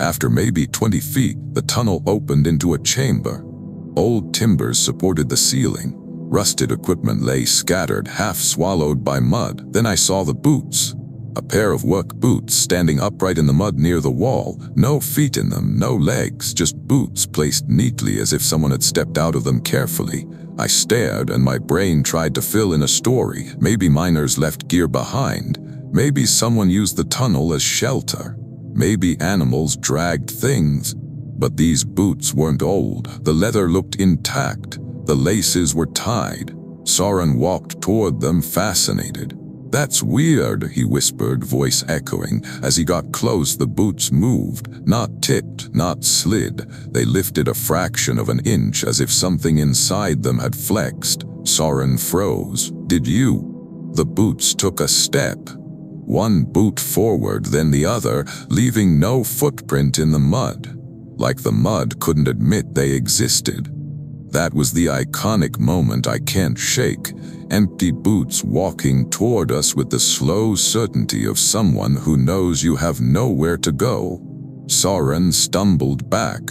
After maybe 20 feet, the tunnel opened into a chamber. Old timbers supported the ceiling. Rusted equipment lay scattered, half swallowed by mud. Then I saw the boots. A pair of work boots standing upright in the mud near the wall. No feet in them, no legs, just boots placed neatly as if someone had stepped out of them carefully. I stared and my brain tried to fill in a story. Maybe miners left gear behind. Maybe someone used the tunnel as shelter. Maybe animals dragged things. But these boots weren't old. The leather looked intact. The laces were tied. Soren walked toward them, fascinated. That's weird, he whispered, voice echoing. As he got close, the boots moved. Not tipped, not slid. They lifted a fraction of an inch as if something inside them had flexed. Soren froze. Did you? The boots took a step. One boot forward, then the other, leaving no footprint in the mud. Like the mud couldn't admit they existed. That was the iconic moment I can't shake. Empty boots walking toward us with the slow certainty of someone who knows you have nowhere to go. Soren stumbled back.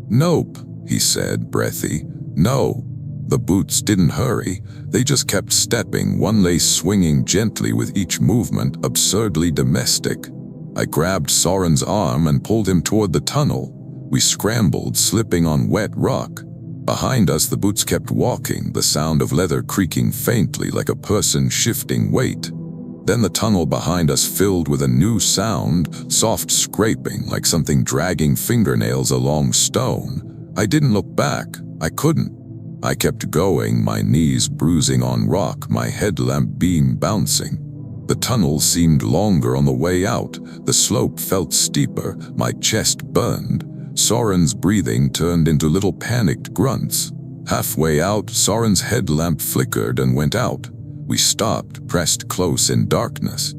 Nope, he said, breathy. No. The boots didn't hurry. They just kept stepping, one lace swinging gently with each movement, absurdly domestic. I grabbed Soren's arm and pulled him toward the tunnel. We scrambled, slipping on wet rock. Behind us, the boots kept walking, the sound of leather creaking faintly like a person shifting weight. Then the tunnel behind us filled with a new sound, soft scraping like something dragging fingernails along stone. I didn't look back. I couldn't. I kept going, my knees bruising on rock, my headlamp beam bouncing. The tunnel seemed longer on the way out. The slope felt steeper. My chest burned. Soren's breathing turned into little panicked grunts. Halfway out, Soren's headlamp flickered and went out. We stopped, pressed close in darkness.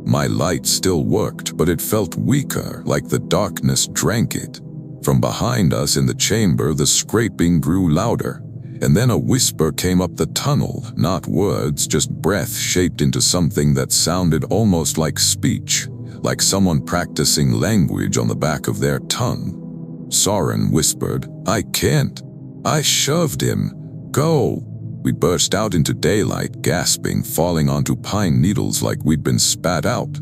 My light still worked, but it felt weaker, like the darkness drank it. From behind us in the chamber, the scraping grew louder. And then a whisper came up the tunnel, not words, just breath shaped into something that sounded almost like speech, like someone practicing language on the back of their tongue. Soren whispered, "I can't." I shoved him. "Go." We burst out into daylight, gasping, falling onto pine needles like we'd been spat out.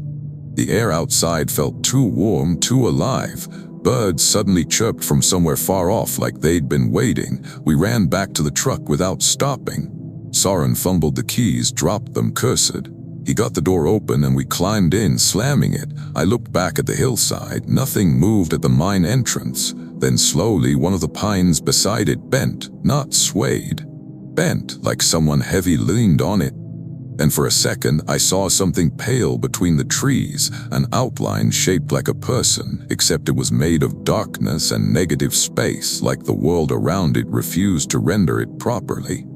The air outside felt too warm, too alive. Birds suddenly chirped from somewhere far off like they'd been waiting. We ran back to the truck without stopping. Soren fumbled the keys, dropped them, cursed. He got the door open and we climbed in, slamming it. I looked back at the hillside. Nothing moved at the mine entrance. Then slowly one of the pines beside it bent, not swayed. Bent like someone heavy leaned on it. And for a second I saw something pale between the trees, an outline shaped like a person, except it was made of darkness and negative space, like the world around it refused to render it properly.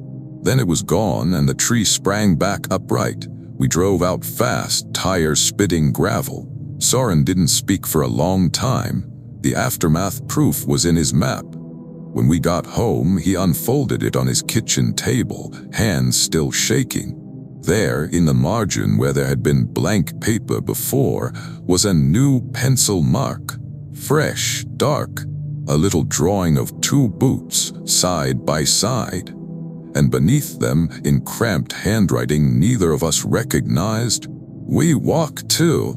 Then it was gone and the tree sprang back upright. We drove out fast, tires spitting gravel. Soren didn't speak for a long time. The aftermath proof was in his map. When we got home, he unfolded it on his kitchen table, hands still shaking. There, in the margin where there had been blank paper before, was a new pencil mark. Fresh, dark, a little drawing of two boots, side by side. And beneath them, in cramped handwriting neither of us recognized, "We walk too."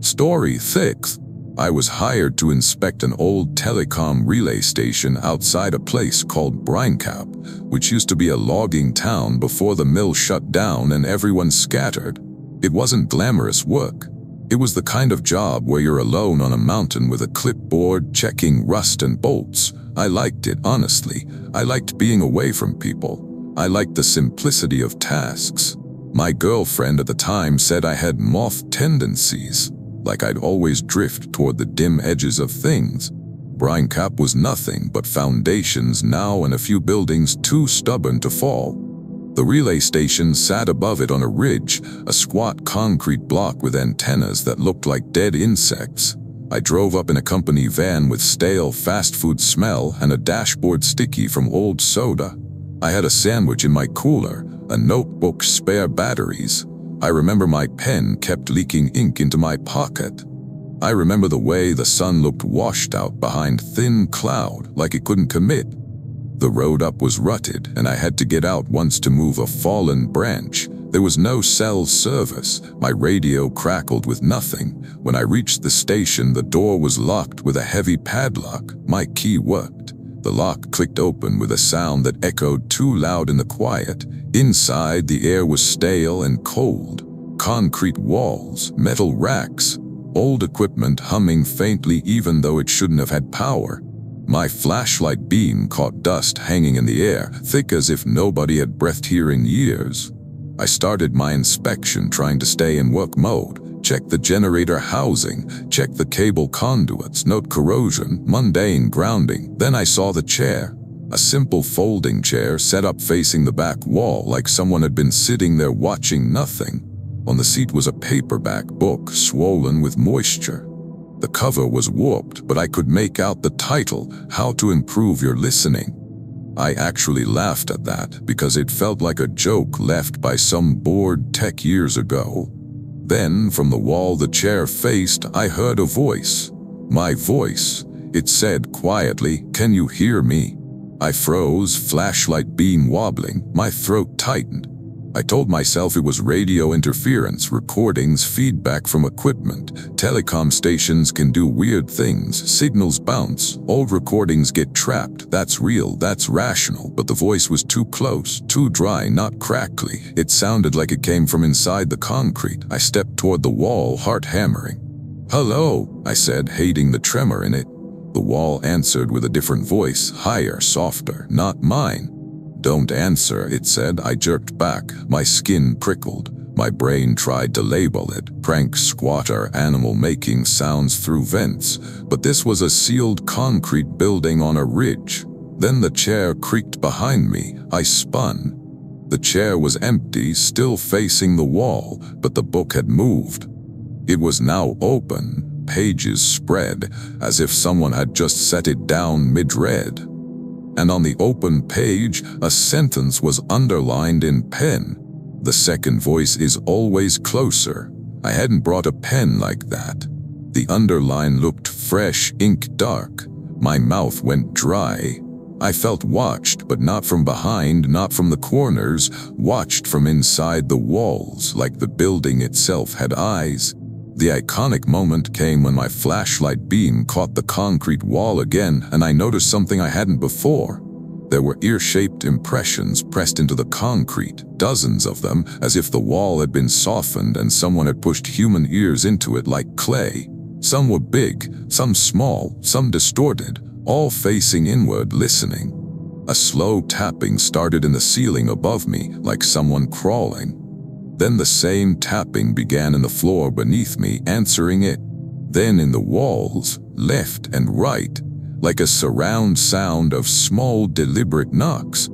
Story 6. I was hired to inspect an old telecom relay station outside a place called Brincap, which used to be a logging town before the mill shut down and everyone scattered. It wasn't glamorous work. It was the kind of job where you're alone on a mountain with a clipboard checking rust and bolts. I liked it, honestly. I liked being away from people. I liked the simplicity of tasks. My girlfriend at the time said I had moth tendencies, like I'd always drift toward the dim edges of things. Brincap was nothing but foundations now and a few buildings too stubborn to fall. The relay station sat above it on a ridge, a squat concrete block with antennas that looked like dead insects. I drove up in a company van with stale fast food smell and a dashboard sticky from old soda. I had a sandwich in my cooler, a notebook, spare batteries. I remember my pen kept leaking ink into my pocket. I remember the way the sun looked washed out behind thin cloud, like it couldn't commit. The road up was rutted, and I had to get out once to move a fallen branch. There was no cell service. My radio crackled with nothing. When I reached the station, the door was locked with a heavy padlock. My key worked. The lock clicked open with a sound that echoed too loud in the quiet. Inside, the air was stale and cold. Concrete walls, metal racks, old equipment humming faintly even though it shouldn't have had power. My flashlight beam caught dust hanging in the air, thick as if nobody had breathed here in years. I started my inspection, trying to stay in work mode. Check the generator housing, check the cable conduits, note corrosion, mundane grounding. Then I saw the chair. A simple folding chair set up facing the back wall like someone had been sitting there watching nothing. On the seat was a paperback book, swollen with moisture. The cover was warped, but I could make out the title, How to Improve Your Listening. I actually laughed at that because it felt like a joke left by some bored tech years ago. Then, from the wall the chair faced, I heard a voice. My voice. It said quietly, "Can you hear me?" I froze, flashlight beam wobbling, my throat tightened. I told myself it was radio interference, recordings, feedback from equipment. Telecom stations can do weird things, signals bounce, old recordings get trapped. That's real, that's rational, but the voice was too close, too dry, not crackly. It sounded like it came from inside the concrete. I stepped toward the wall, heart hammering. "Hello," I said, hating the tremor in it. The wall answered with a different voice, higher, softer, not mine. "Don't answer," it said. I jerked back. My skin prickled. My brain tried to label it. Prank squatter, animal making sounds through vents. But this was a sealed concrete building on a ridge. Then the chair creaked behind me. I spun. The chair was empty, still facing the wall, but the book had moved. It was now open. Pages spread, as if someone had just set it down mid-read. And on the open page, a sentence was underlined in pen. "The second voice is always closer." I hadn't brought a pen like that. The underline looked fresh, ink dark. My mouth went dry. I felt watched, but not from behind, not from the corners, watched from inside the walls, like the building itself had eyes. The iconic moment came when my flashlight beam caught the concrete wall again, and I noticed something I hadn't before. There were ear-shaped impressions pressed into the concrete, dozens of them, as if the wall had been softened and someone had pushed human ears into it like clay. Some were big, some small, some distorted, all facing inward, listening. A slow tapping started in the ceiling above me, like someone crawling. Then the same tapping began in the floor beneath me, answering it. Then in the walls, left and right, like a surround sound of small, deliberate knocks.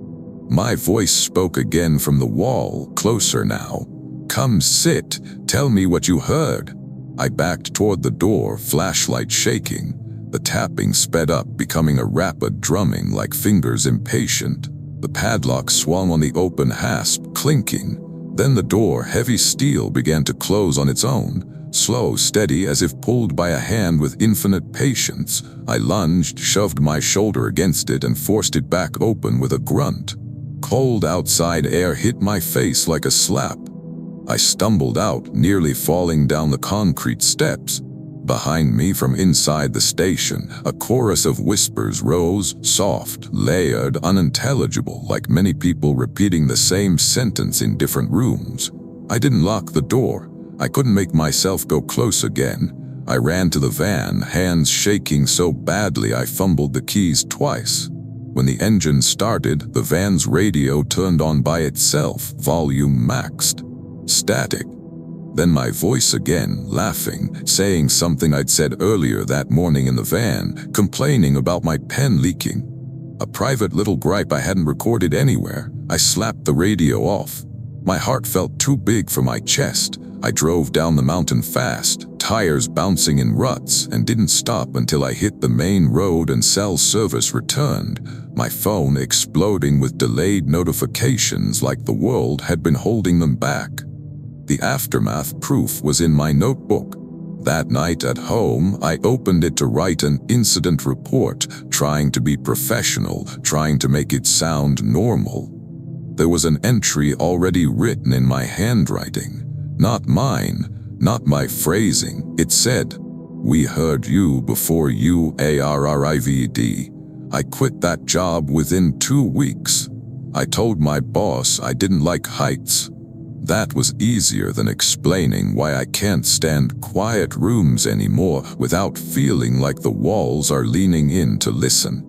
My voice spoke again from the wall, closer now. "Come sit, tell me what you heard." I backed toward the door, flashlight shaking. The tapping sped up, becoming a rapid drumming like fingers impatient. The padlock swung on the open hasp, clinking. Then the door, heavy steel, began to close on its own. Slow, steady, as if pulled by a hand with infinite patience. I lunged, shoved my shoulder against it, and forced it back open with a grunt. Cold outside air hit my face like a slap. I stumbled out, nearly falling down the concrete steps. Behind me, from inside the station, a chorus of whispers rose, soft, layered, unintelligible, like many people repeating the same sentence in different rooms. I didn't lock the door. I couldn't make myself go close again. I ran to the van, hands shaking so badly I fumbled the keys twice. When the engine started, the van's radio turned on by itself, volume maxed. Static. Then my voice again, laughing, saying something I'd said earlier that morning in the van, complaining about my pen leaking. A private little gripe I hadn't recorded anywhere. I slapped the radio off. My heart felt too big for my chest. I drove down the mountain fast, tires bouncing in ruts, and didn't stop until I hit the main road and cell service returned, my phone exploding with delayed notifications like the world had been holding them back. The aftermath proof was in my notebook. That night at home, I opened it to write an incident report, trying to be professional, trying to make it sound normal. There was an entry already written in my handwriting. Not mine, not my phrasing. It said, "We heard you before you arrived. I quit that job within 2 weeks. I told my boss I didn't like heights." That was easier than explaining why I can't stand quiet rooms anymore without feeling like the walls are leaning in to listen.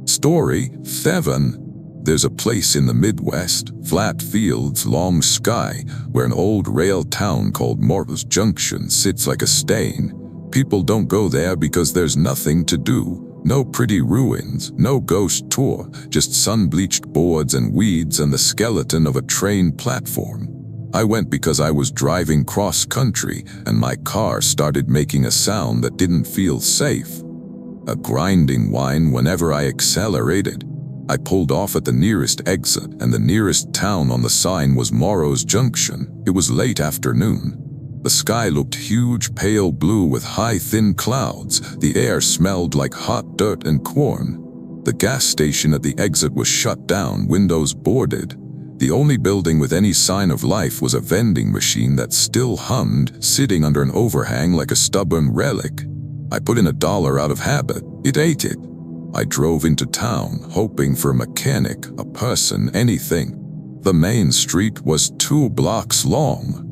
Story 7. There's a place in the Midwest, flat fields, long sky, where an old rail town called Morris Junction sits like a stain. People don't go there because there's nothing to do. No pretty ruins, no ghost tour, just sun-bleached boards and weeds and the skeleton of a train platform. I went because I was driving cross-country and my car started making a sound that didn't feel safe. A grinding whine whenever I accelerated. I pulled off at the nearest exit, and the nearest town on the sign was Morris Junction. It was late afternoon. The sky looked huge, pale blue with high, thin clouds. The air smelled like hot dirt and corn. The gas station at the exit was shut down, windows boarded. The only building with any sign of life was a vending machine that still hummed, sitting under an overhang like a stubborn relic. I put in $1 out of habit. It ate it. I drove into town, hoping for a mechanic, a person, anything. The main street was 2 blocks long.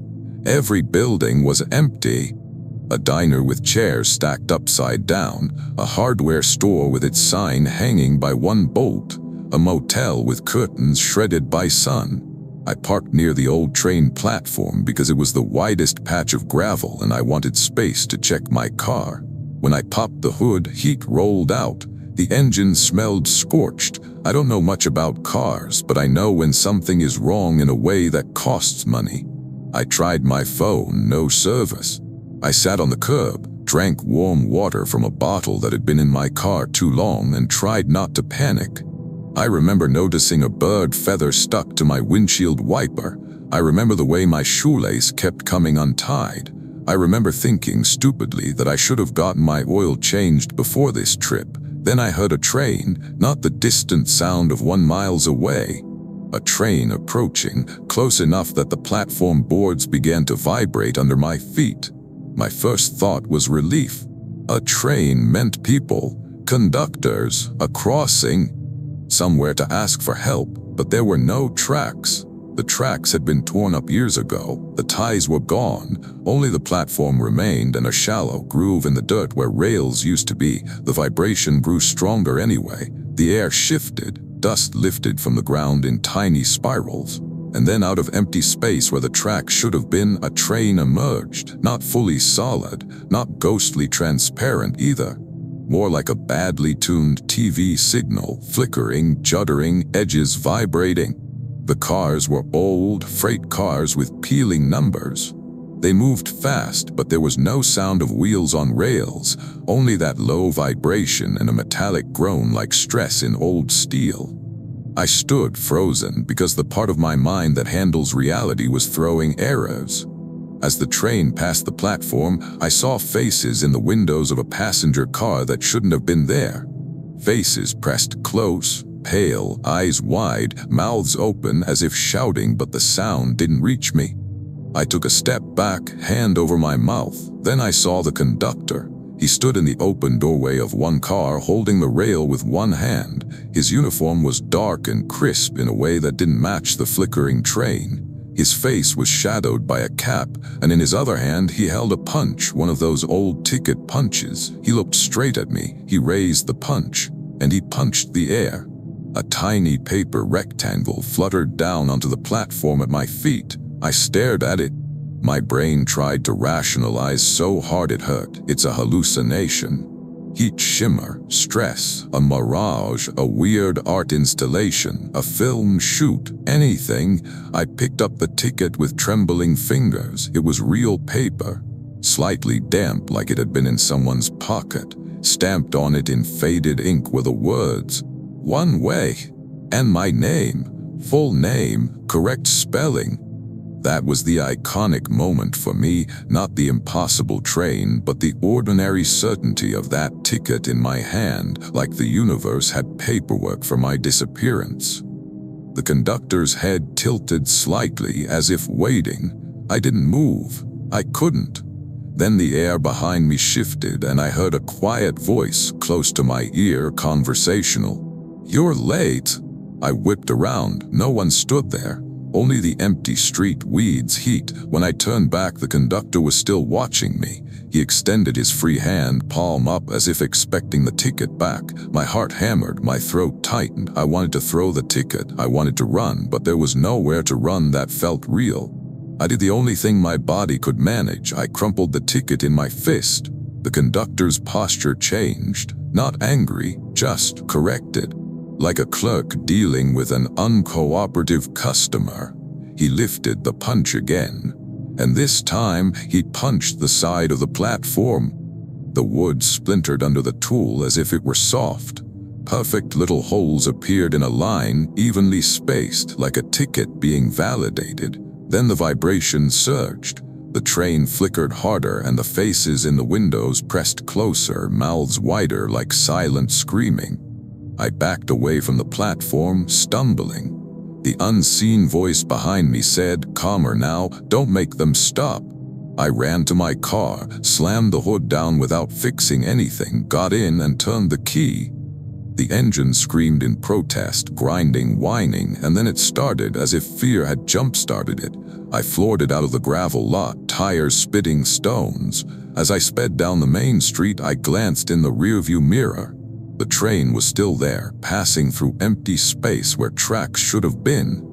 Every building was empty. A diner with chairs stacked upside down, a hardware store with its sign hanging by one bolt, a motel with curtains shredded by sun. I parked near the old train platform because it was the widest patch of gravel and I wanted space to check my car. When I popped the hood, heat rolled out. The engine smelled scorched. I don't know much about cars, but I know when something is wrong in a way that costs money. I tried my phone, no service. I sat on the curb, drank warm water from a bottle that had been in my car too long, and tried not to panic. I remember noticing a bird feather stuck to my windshield wiper. I remember the way my shoelace kept coming untied. I remember thinking stupidly that I should have gotten my oil changed before this trip. Then I heard a train, not the distant sound of 1 mile away. A train approaching, close enough that the platform boards began to vibrate under my feet. My first thought was relief. A train meant people, conductors, a crossing, somewhere to ask for help, but there were no tracks. The tracks had been torn up years ago, the ties were gone, only the platform remained and a shallow groove in the dirt where rails used to be. The vibration grew stronger anyway. The air shifted, dust lifted from the ground in tiny spirals. And then out of empty space where the track should have been, a train emerged, not fully solid, not ghostly transparent either. More like a badly tuned TV signal, flickering, juddering, edges vibrating. The cars were old, freight cars with peeling numbers. They moved fast, but there was no sound of wheels on rails, only that low vibration and a metallic groan like stress in old steel. I stood frozen because the part of my mind that handles reality was throwing errors. As the train passed the platform, I saw faces in the windows of a passenger car that shouldn't have been there. Faces pressed close, pale, eyes wide, mouths open as if shouting, but the sound didn't reach me. I took a step back, hand over my mouth. Then I saw the conductor. He stood in the open doorway of one car, holding the rail with one hand. His uniform was dark and crisp in a way that didn't match the flickering train. His face was shadowed by a cap, and in his other hand he held a punch, one of those old ticket punches. He looked straight at me. He raised the punch, and he punched the air. A tiny paper rectangle fluttered down onto the platform at my feet. I stared at it. My brain tried to rationalize so hard it hurt. It's a hallucination. Heat shimmer, stress, a mirage, a weird art installation, a film shoot, anything. I picked up the ticket with trembling fingers. It was real paper, slightly damp like it had been in someone's pocket. Stamped on it in faded ink were the words, "One way," and my name, full name, correct spelling. That was the iconic moment for me, not the impossible train, but the ordinary certainty of that ticket in my hand, like the universe had paperwork for my disappearance. The conductor's head tilted slightly as if waiting. I didn't move. I couldn't. Then the air behind me shifted and I heard a quiet voice close to my ear, conversational. "You're late." I whipped around. No one stood there. Only the empty street, weeds, heat. When I turned back, the conductor was still watching me. He extended his free hand, palm up, as if expecting the ticket back. My heart hammered, my throat tightened. I wanted to throw the ticket. I wanted to run, but there was nowhere to run that felt real. I did the only thing my body could manage. I crumpled the ticket in my fist. The conductor's posture changed. Not angry, just corrected. Like a clerk dealing with an uncooperative customer. He lifted the punch again, and this time he punched the side of the platform. The wood splintered under the tool as if it were soft. Perfect little holes appeared in a line, evenly spaced, like a ticket being validated. Then the vibration surged. The train flickered harder and the faces in the windows pressed closer, mouths wider like silent screaming. I backed away from the platform, stumbling. The unseen voice behind me said, "Calmer now, don't make them stop." I ran to my car, slammed the hood down without fixing anything, got in and turned the key. The engine screamed in protest, grinding, whining, and then it started as if fear had jump-started it. I floored it out of the gravel lot, tires spitting stones. As I sped down the main street, I glanced in the rearview mirror. The train was still there, passing through empty space where tracks should have been.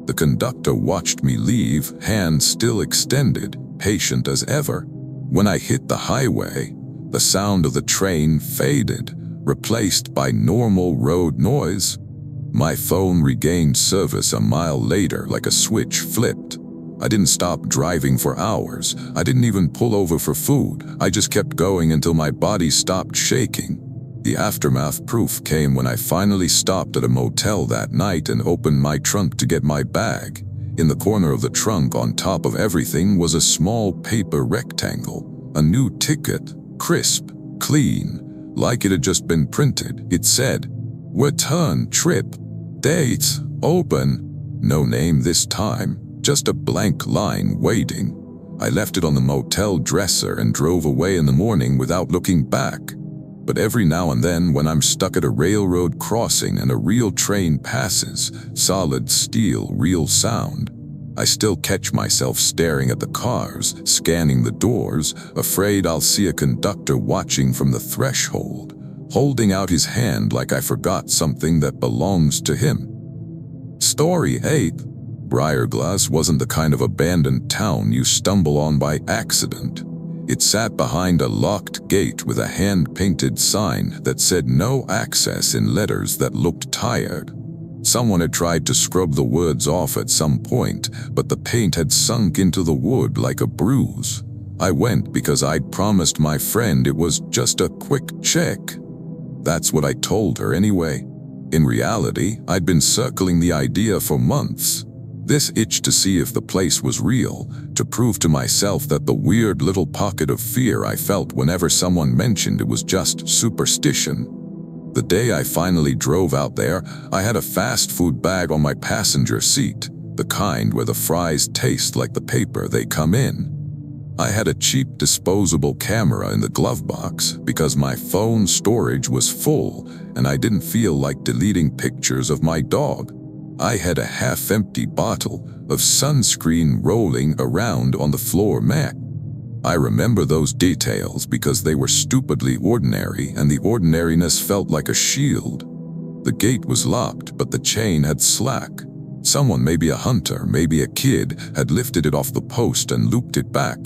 The conductor watched me leave, hand still extended, patient as ever. When I hit the highway, the sound of the train faded, replaced by normal road noise. My phone regained service a mile later like a switch flipped. I didn't stop driving for hours. I didn't even pull over for food. I just kept going until my body stopped shaking. The aftermath proof came when I finally stopped at a motel that night and opened my trunk to get my bag. In the corner of the trunk, on top of everything, was a small paper rectangle. A new ticket, crisp, clean, like it had just been printed. It said, "Return trip, date, open." No name this time, just a blank line waiting. I left it on the motel dresser and drove away in the morning without looking back. But every now and then, when I'm stuck at a railroad crossing and a real train passes, solid steel, real sound, I still catch myself staring at the cars, scanning the doors, afraid I'll see a conductor watching from the threshold, holding out his hand like I forgot something that belongs to him. Story 8. Briarglass wasn't the kind of abandoned town you stumble on by accident. It sat behind a locked gate with a hand-painted sign that said no access in letters that looked tired. Someone had tried to scrub the words off at some point, but the paint had sunk into the wood like a bruise. I went because I'd promised my friend it was just a quick check. That's what I told her anyway. In reality, I'd been circling the idea for months. This itch to see if the place was real, to prove to myself that the weird little pocket of fear I felt whenever someone mentioned it was just superstition. The day I finally drove out there, I had a fast food bag on my passenger seat, the kind where the fries taste like the paper they come in. I had a cheap disposable camera in the glove box because my phone storage was full and I didn't feel like deleting pictures of my dog. I had a half-empty bottle of sunscreen rolling around on the floor mat. I remember those details because they were stupidly ordinary and the ordinariness felt like a shield. The gate was locked, but the chain had slack. Someone, maybe a hunter, maybe a kid, had lifted it off the post and looped it back.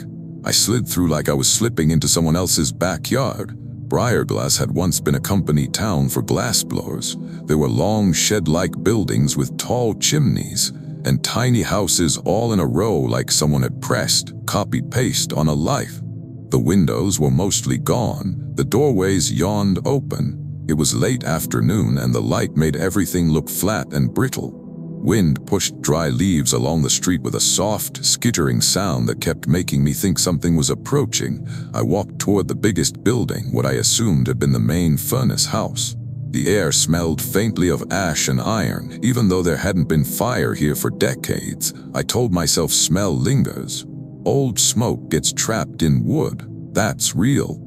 I slid through like I was slipping into someone else's backyard. Briarglass had once been a company town for glassblowers. There were long shed-like buildings with tall chimneys, and tiny houses all in a row like someone had pressed, copy-paste on a life. The windows were mostly gone, the doorways yawned open. It was late afternoon and the light made everything look flat and brittle. Wind pushed dry leaves along the street with a soft, skittering sound that kept making me think something was approaching. I walked toward the biggest building, what I assumed had been the main furnace house. The air smelled faintly of ash and iron, even though there hadn't been fire here for decades. I told myself smell lingers. Old smoke gets trapped in wood. That's real.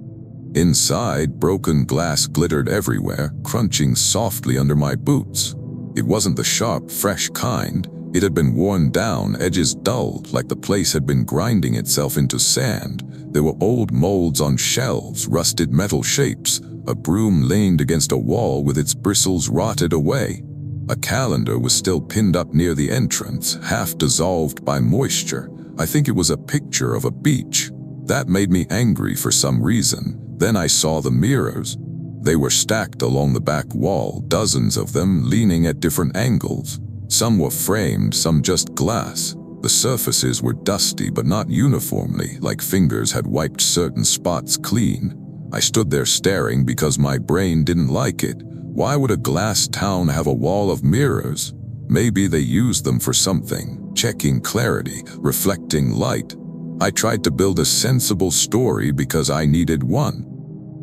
Inside, broken glass glittered everywhere, crunching softly under my boots. It wasn't the sharp, fresh kind. It had been worn down, edges dulled, like the place had been grinding itself into sand. There were old molds on shelves, rusted metal shapes. A broom leaned against a wall with its bristles rotted away. A calendar was still pinned up near the entrance, half dissolved by moisture. I think it was a picture of a beach. That made me angry for some reason. Then I saw the mirrors. They were stacked along the back wall, dozens of them leaning at different angles. Some were framed, some just glass. The surfaces were dusty but not uniformly, like fingers had wiped certain spots clean. I stood there staring because my brain didn't like it. Why would a glass town have a wall of mirrors? Maybe they used them for something, checking clarity, reflecting light. I tried to build a sensible story because I needed one.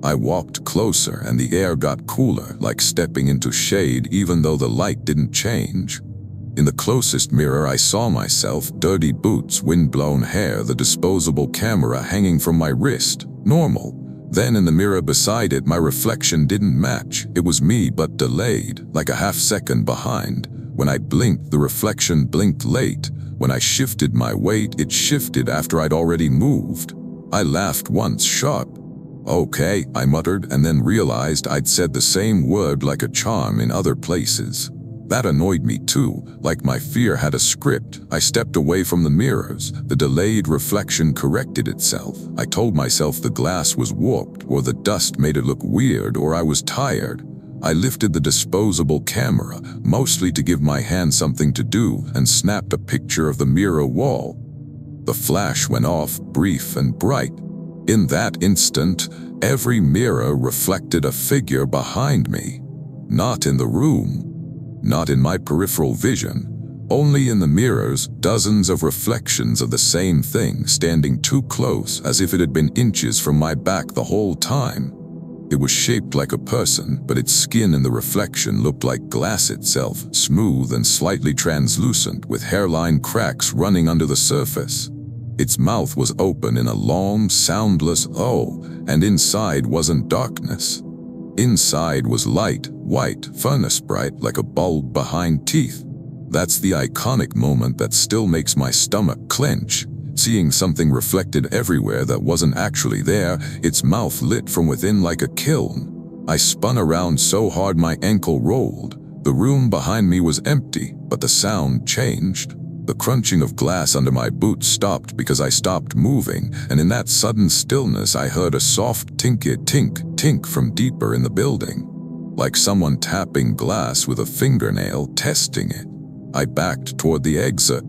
I walked closer and the air got cooler, like stepping into shade even though the light didn't change. In the closest mirror I saw myself, dirty boots, wind-blown hair, the disposable camera hanging from my wrist. Normal. Then in the mirror beside it, my reflection didn't match. It was me but delayed, like a half-second behind. When I blinked, the reflection blinked late. When I shifted my weight, it shifted after I'd already moved. I laughed once, sharp. "Okay," I muttered, and then realized I'd said the same word like a charm in other places. That annoyed me too, like my fear had a script. I stepped away from the mirrors. The delayed reflection corrected itself. I told myself the glass was warped, or the dust made it look weird, or I was tired. I lifted the disposable camera, mostly to give my hand something to do, and snapped a picture of the mirror wall. The flash went off, brief and bright. In that instant, every mirror reflected a figure behind me. Not in the room, not in my peripheral vision, only in the mirrors, dozens of reflections of the same thing standing too close as if it had been inches from my back the whole time. It was shaped like a person, but its skin in the reflection looked like glass itself, smooth and slightly translucent, with hairline cracks running under the surface. Its mouth was open in a long, soundless "oh," and inside wasn't darkness. Inside was light, white, furnace bright, like a bulb behind teeth. That's the iconic moment that still makes my stomach clench. Seeing something reflected everywhere that wasn't actually there, its mouth lit from within like a kiln. I spun around so hard my ankle rolled. The room behind me was empty, but the sound changed. The crunching of glass under my boots stopped because I stopped moving, and in that sudden stillness I heard a soft tink from deeper in the building, like someone tapping glass with a fingernail, testing it. I backed toward the exit.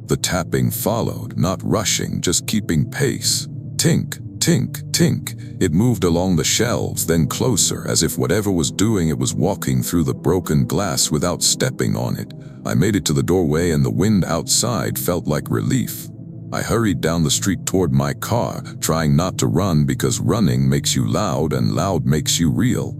The tapping followed, not rushing, just keeping pace. Tink, tink, tink. It moved along the shelves, then closer, as if whatever was doing it was walking through the broken glass without stepping on it. I made it to the doorway and the wind outside felt like relief. I hurried down the street toward my car, trying not to run because running makes you loud and loud makes you real.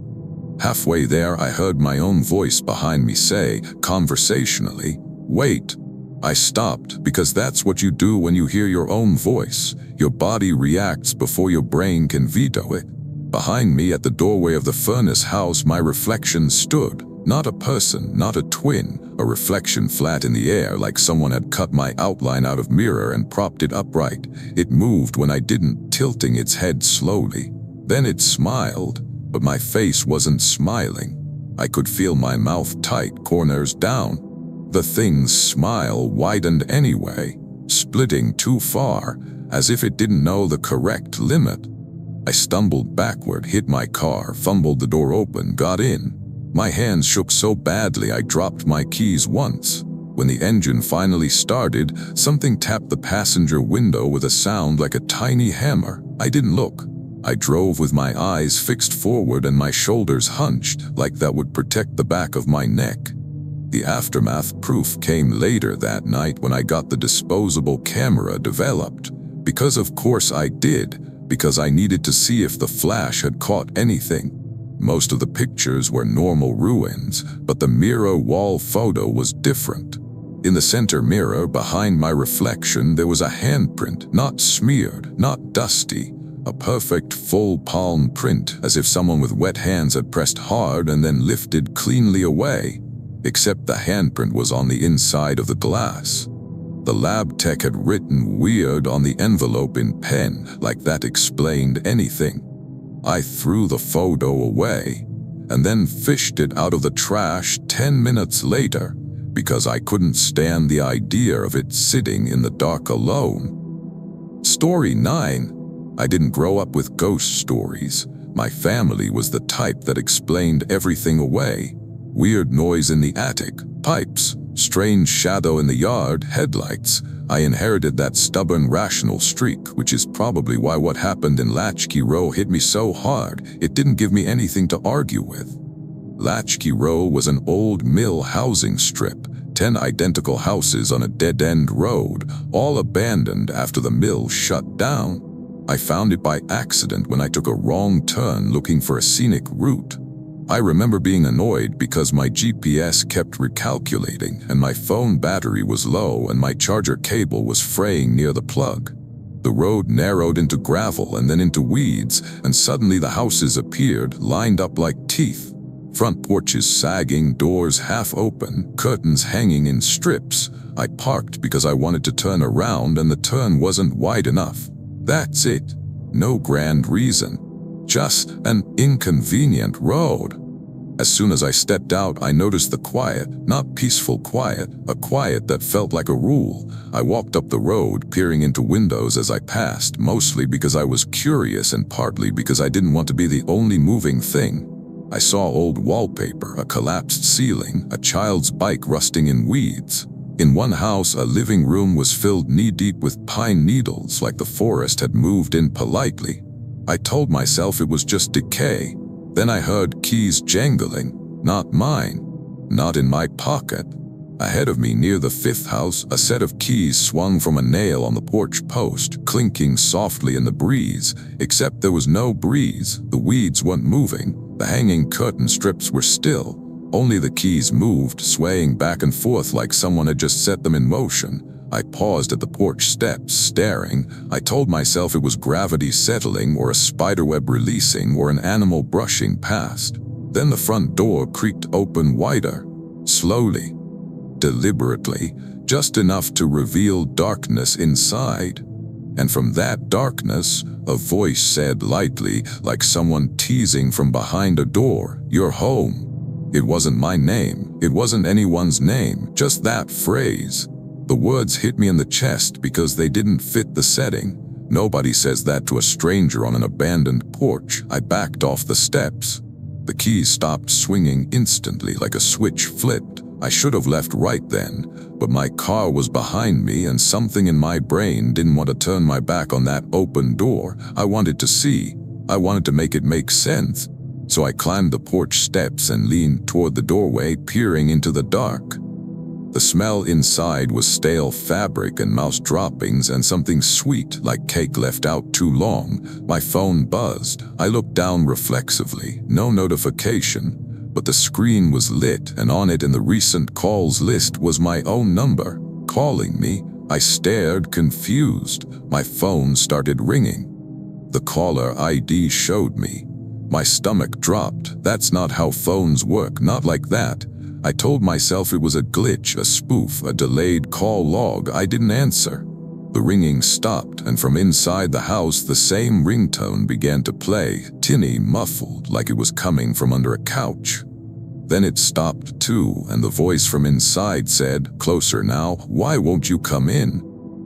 Halfway there, I heard my own voice behind me say, conversationally, "Wait." I stopped because that's what you do when you hear your own voice. Your body reacts before your brain can veto it. Behind me at the doorway of the furnace house, my reflection stood. Not a person, not a twin, a reflection flat in the air like someone had cut my outline out of mirror and propped it upright. It moved when I didn't, tilting its head slowly. Then it smiled, but my face wasn't smiling. I could feel my mouth tight, corners down. The thing's smile widened anyway, splitting too far, as if it didn't know the correct limit. I stumbled backward, hit my car, fumbled the door open, got in. My hands shook so badly I dropped my keys once. When the engine finally started, something tapped the passenger window with a sound like a tiny hammer. I didn't look. I drove with my eyes fixed forward and my shoulders hunched, like that would protect the back of my neck. The aftermath proof came later that night when I got the disposable camera developed. Because of course I did, because I needed to see if the flash had caught anything. Most of the pictures were normal ruins, but the mirror wall photo was different. In the center mirror, behind my reflection, there was a handprint, not smeared, not dusty. A perfect full palm print, as if someone with wet hands had pressed hard and then lifted cleanly away. Except the handprint was on the inside of the glass. The lab tech had written weird on the envelope in pen, like that explained anything. I threw the photo away, and then fished it out of the trash 10 minutes later, because I couldn't stand the idea of it sitting in the dark alone. Story 9. I didn't grow up with ghost stories. My family was the type that explained everything away. Weird noise in the attic, pipes, strange shadow in the yard, headlights. I inherited that stubborn, rational streak, which is probably why what happened in Latchkey Row hit me so hard. It didn't give me anything to argue with. Latchkey Row was an old mill housing strip, 10 identical houses on a dead-end road, all abandoned after the mill shut down. I found it by accident when I took a wrong turn looking for a scenic route. I remember being annoyed because my GPS kept recalculating and my phone battery was low and my charger cable was fraying near the plug. The road narrowed into gravel and then into weeds, and suddenly the houses appeared, lined up like teeth. Front porches sagging, doors half open, curtains hanging in strips. I parked because I wanted to turn around and the turn wasn't wide enough. That's it. No grand reason. Just an inconvenient road. As soon as I stepped out, I noticed the quiet, not peaceful quiet, a quiet that felt like a rule. I walked up the road, peering into windows as I passed, mostly because I was curious and partly because I didn't want to be the only moving thing. I saw old wallpaper, a collapsed ceiling, a child's bike rusting in weeds. In one house, a living room was filled knee-deep with pine needles, like the forest had moved in politely. I told myself it was just decay. Then I heard keys jangling. Not mine. Not in my pocket. Ahead of me, near the fifth house, a set of keys swung from a nail on the porch post, clinking softly in the breeze. Except there was no breeze. The weeds weren't moving. The hanging curtain strips were still. Only the keys moved, swaying back and forth like someone had just set them in motion. I paused at the porch steps, staring. I told myself it was gravity settling or a spiderweb releasing or an animal brushing past. Then the front door creaked open wider, slowly, deliberately, just enough to reveal darkness inside. And from that darkness, a voice said lightly, like someone teasing from behind a door, "You're home." It wasn't my name. It wasn't anyone's name, just that phrase. The words hit me in the chest because they didn't fit the setting. Nobody says that to a stranger on an abandoned porch. I backed off the steps. The keys stopped swinging instantly like a switch flipped. I should have left right then, but my car was behind me and something in my brain didn't want to turn my back on that open door. I wanted to see. I wanted to make it make sense. So I climbed the porch steps and leaned toward the doorway, peering into the dark. The smell inside was stale fabric and mouse droppings and something sweet like cake left out too long. My phone buzzed. I looked down reflexively. No notification, but the screen was lit and on it in the recent calls list was my own number, calling me. I stared, confused. My phone started ringing. The caller ID showed me. My stomach dropped. That's not how phones work, not like that. I told myself it was a glitch, a spoof, a delayed call log. I didn't answer. The ringing stopped, and from inside the house the same ringtone began to play, tinny, muffled, like it was coming from under a couch. Then it stopped too, and the voice from inside said, "Closer now, why won't you come in?"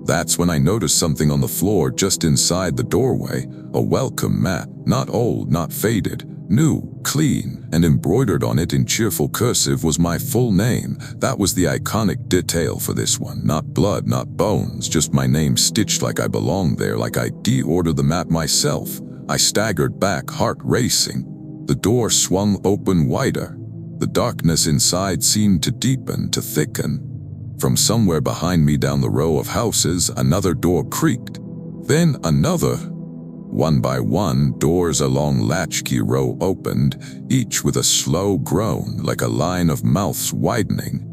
That's when I noticed something on the floor just inside the doorway, a welcome mat, not old, not faded, new, clean, and embroidered on it in cheerful cursive was my full name. That was the iconic detail for this one. Not blood, not bones, just my name stitched like I belonged there, like I de-ordered the mat myself. I staggered back, heart racing. The door swung open wider. The darkness inside seemed to deepen, to thicken. From somewhere behind me down the row of houses, another door creaked. Then another. One by one, doors along latchkey row opened, each with a slow groan, like a line of mouths widening.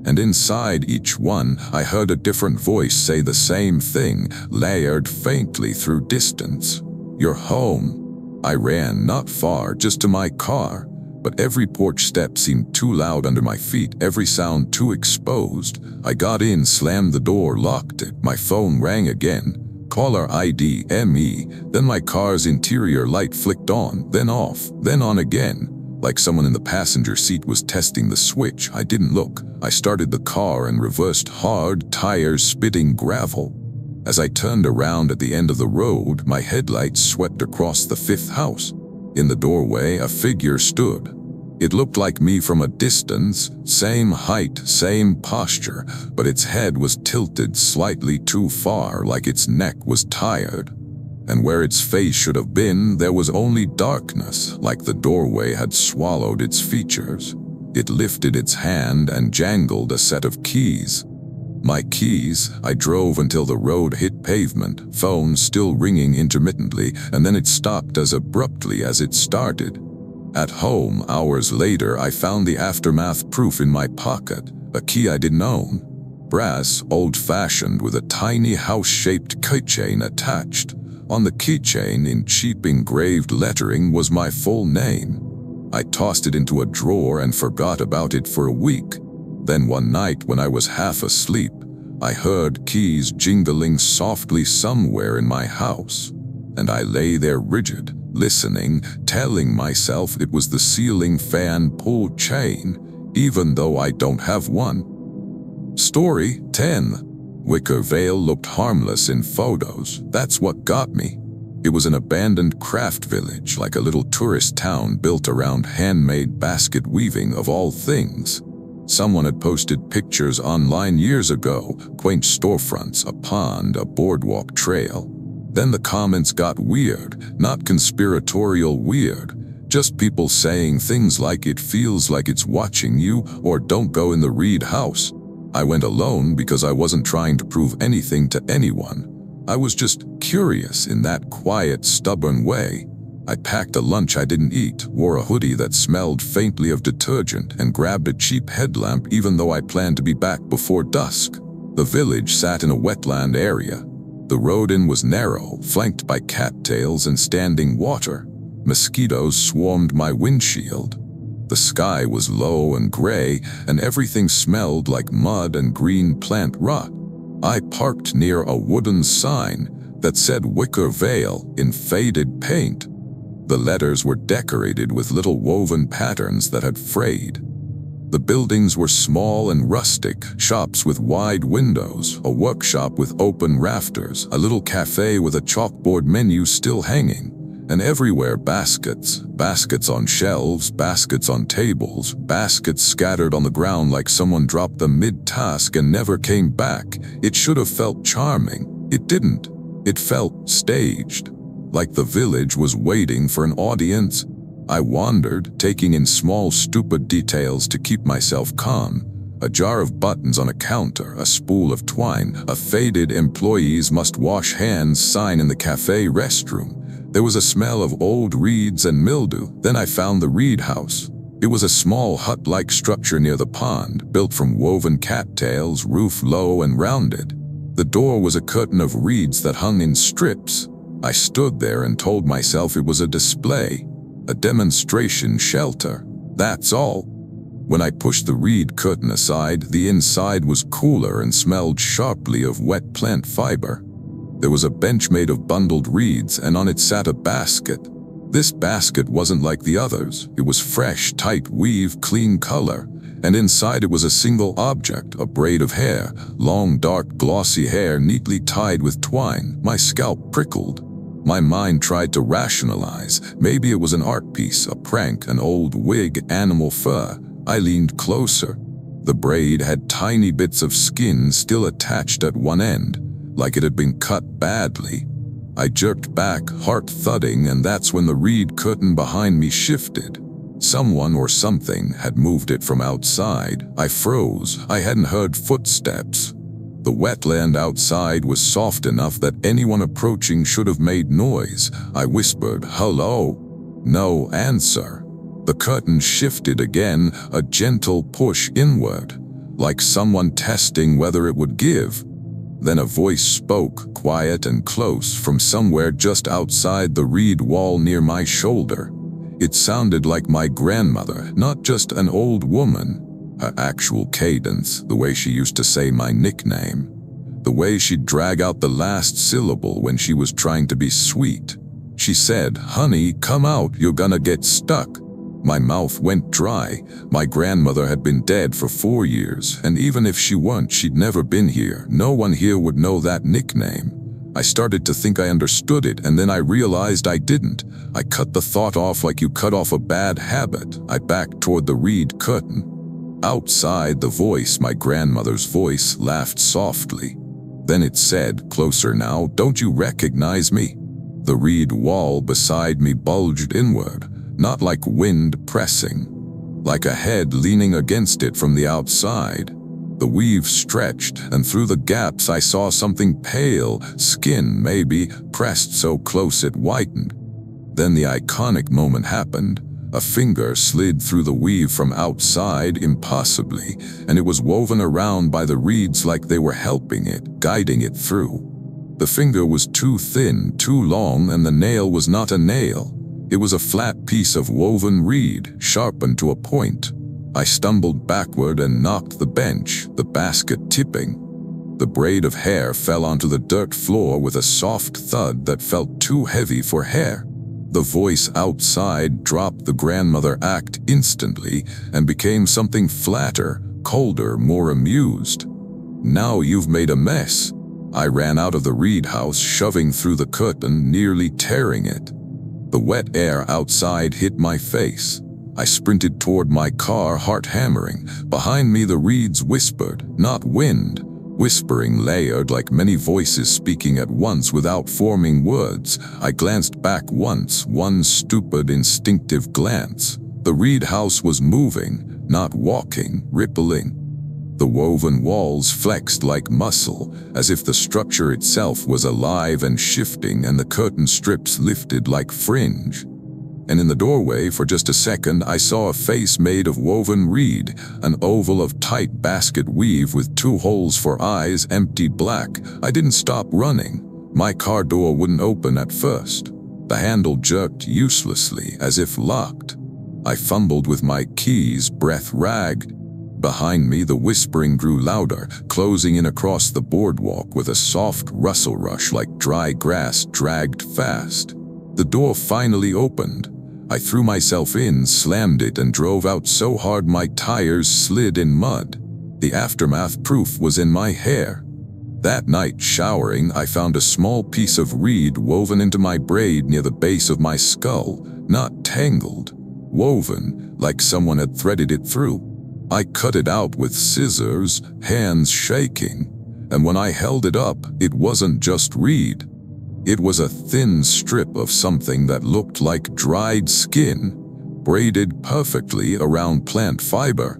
And inside each one, I heard a different voice say the same thing, layered faintly through distance. "You're home." I ran, not far, just to my car. But every porch step seemed too loud under my feet, every sound too exposed. I got in, slammed the door, locked it. My phone rang again. Caller ID ME. Then my car's interior light flicked on, then off, then on again. Like someone in the passenger seat was testing the switch. I didn't look. I started the car and reversed hard, tires spitting gravel. As I turned around at the end of the road, my headlights swept across the fifth house. In the doorway, a figure stood. It looked like me from a distance, same height, same posture, but its head was tilted slightly too far, like its neck was tired. And where its face should have been, there was only darkness, like the doorway had swallowed its features. It lifted its hand and jangled a set of keys. My keys. I drove until the road hit pavement, phone still ringing intermittently, and then it stopped as abruptly as it started. At home, hours later, I found the aftermath proof in my pocket, a key I didn't own. Brass, old-fashioned, with a tiny house-shaped keychain attached. On the keychain, in cheap engraved lettering, was my full name. I tossed it into a drawer and forgot about it for a week. Then one night, when I was half asleep, I heard keys jingling softly somewhere in my house, and I lay there rigid, listening, telling myself it was the ceiling fan pull chain, even though I don't have one. Story 10. Wicker Vale looked harmless in photos. That's what got me. It was an abandoned craft village, like a little tourist town built around handmade basket weaving of all things. Someone had posted pictures online years ago, quaint storefronts, a pond, a boardwalk trail. Then the comments got weird, not conspiratorial weird, just people saying things like "it feels like it's watching you" or "don't go in the Reed house." I went alone because I wasn't trying to prove anything to anyone. I was just curious in that quiet, stubborn way. I packed a lunch I didn't eat, wore a hoodie that smelled faintly of detergent, and grabbed a cheap headlamp even though I planned to be back before dusk. The village sat in a wetland area. The road in was narrow, flanked by cattails and standing water. Mosquitoes swarmed my windshield. The sky was low and gray, and everything smelled like mud and green plant rot. I parked near a wooden sign that said Wicker Vale in faded paint. The letters were decorated with little woven patterns that had frayed. The buildings were small and rustic, shops with wide windows, a workshop with open rafters, a little cafe with a chalkboard menu still hanging, and everywhere baskets. Baskets on shelves, baskets on tables, baskets scattered on the ground like someone dropped them mid-task and never came back. It should have felt charming. It didn't. It felt staged, like the village was waiting for an audience. I wandered, taking in small, stupid details to keep myself calm. A jar of buttons on a counter, a spool of twine, a faded "employees must wash hands" sign in the cafe restroom. There was a smell of old reeds and mildew. Then I found the reed house. It was a small hut-like structure near the pond, built from woven cattails, roof low and rounded. The door was a curtain of reeds that hung in strips. I stood there and told myself it was a display, a demonstration shelter. That's all. When I pushed the reed curtain aside, the inside was cooler and smelled sharply of wet plant fiber. There was a bench made of bundled reeds, and on it sat a basket. This basket wasn't like the others. It was fresh, tight weave, clean color, and inside it was a single object, a braid of hair, long, dark, glossy hair neatly tied with twine. My scalp prickled. My mind tried to rationalize. Maybe it was an art piece, a prank, an old wig, animal fur. I leaned closer. The braid had tiny bits of skin still attached at one end, like it had been cut badly. I jerked back, heart thudding, and that's when the reed curtain behind me shifted. Someone or something had moved it from outside. I froze. I hadn't heard footsteps. The wetland outside was soft enough that anyone approaching should have made noise. I whispered, "Hello?" No answer. The curtain shifted again, a gentle push inward, like someone testing whether it would give. Then a voice spoke, quiet and close, from somewhere just outside the reed wall near my shoulder. It sounded like my grandmother, not just an old woman. Her actual cadence, the way she used to say my nickname, the way she'd drag out the last syllable when she was trying to be sweet. She said, "Honey, come out, you're gonna get stuck." My mouth went dry. My grandmother had been dead for 4 years, and even if she weren't, she'd never been here. No one here would know that nickname. I started to think I understood it, and then I realized I didn't. I cut the thought off like you cut off a bad habit. I backed toward the reed curtain. Outside, the voice, my grandmother's voice, laughed softly. Then it said, closer now, "Don't you recognize me?" The reed wall beside me bulged inward, not like wind pressing, like a head leaning against it from the outside. The weave stretched, and through the gaps I saw something pale, skin maybe, pressed so close it whitened. Then the iconic moment happened. A finger slid through the weave from outside, impossibly, and it was woven around by the reeds like they were helping it, guiding it through. The finger was too thin, too long, and the nail was not a nail. It was a flat piece of woven reed, sharpened to a point. I stumbled backward and knocked the bench, the basket tipping. The braid of hair fell onto the dirt floor with a soft thud that felt too heavy for hair. The voice outside dropped the grandmother act instantly and became something flatter, colder, more amused. "Now you've made a mess." I ran out of the reed house, shoving through the curtain, nearly tearing it. The wet air outside hit my face. I sprinted toward my car, heart hammering. Behind me the reeds whispered, not wind. Whispering layered like many voices speaking at once without forming words. I glanced back once, one stupid, instinctive glance. The reed house was moving, not walking, rippling. The woven walls flexed like muscle, as if the structure itself was alive and shifting, and the curtain strips lifted like fringe. And in the doorway, for just a second, I saw a face made of woven reed, an oval of tight basket weave with 2 holes for eyes, empty black. I didn't stop running. My car door wouldn't open at first. The handle jerked uselessly, as if locked. I fumbled with my keys, breath ragged. Behind me, the whispering grew louder, closing in across the boardwalk with a soft rustle rush like dry grass dragged fast. The door finally opened. I threw myself in, slammed it, and drove out so hard my tires slid in mud. The aftermath proof was in my hair. That night, showering, I found a small piece of reed woven into my braid near the base of my skull, not tangled, woven, like someone had threaded it through. I cut it out with scissors, hands shaking, and when I held it up, it wasn't just reed. It was a thin strip of something that looked like dried skin, braided perfectly around plant fiber.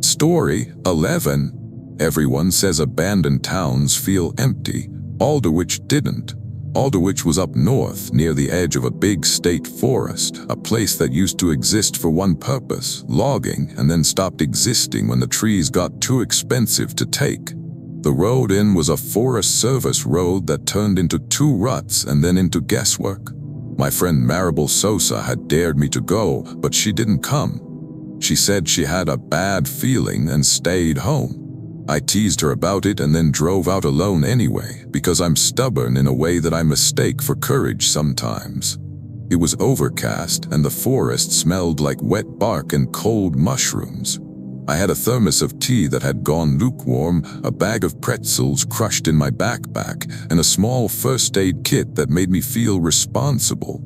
Story 11. Everyone says abandoned towns feel empty. Aldwych didn't. Aldwych was up north, near the edge of a big state forest, a place that used to exist for one purpose, logging, and then stopped existing when the trees got too expensive to take. The road in was a Forest Service road that turned into 2 ruts and then into guesswork. My friend Maribel Sosa had dared me to go, but she didn't come. She said she had a bad feeling and stayed home. I teased her about it and then drove out alone anyway, because I'm stubborn in a way that I mistake for courage sometimes. It was overcast and the forest smelled like wet bark and cold mushrooms. I had a thermos of tea that had gone lukewarm, a bag of pretzels crushed in my backpack, and a small first aid kit that made me feel responsible.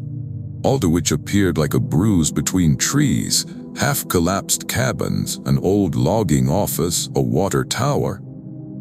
Aldwych appeared like a bruise between trees, half-collapsed cabins, an old logging office, a water tower.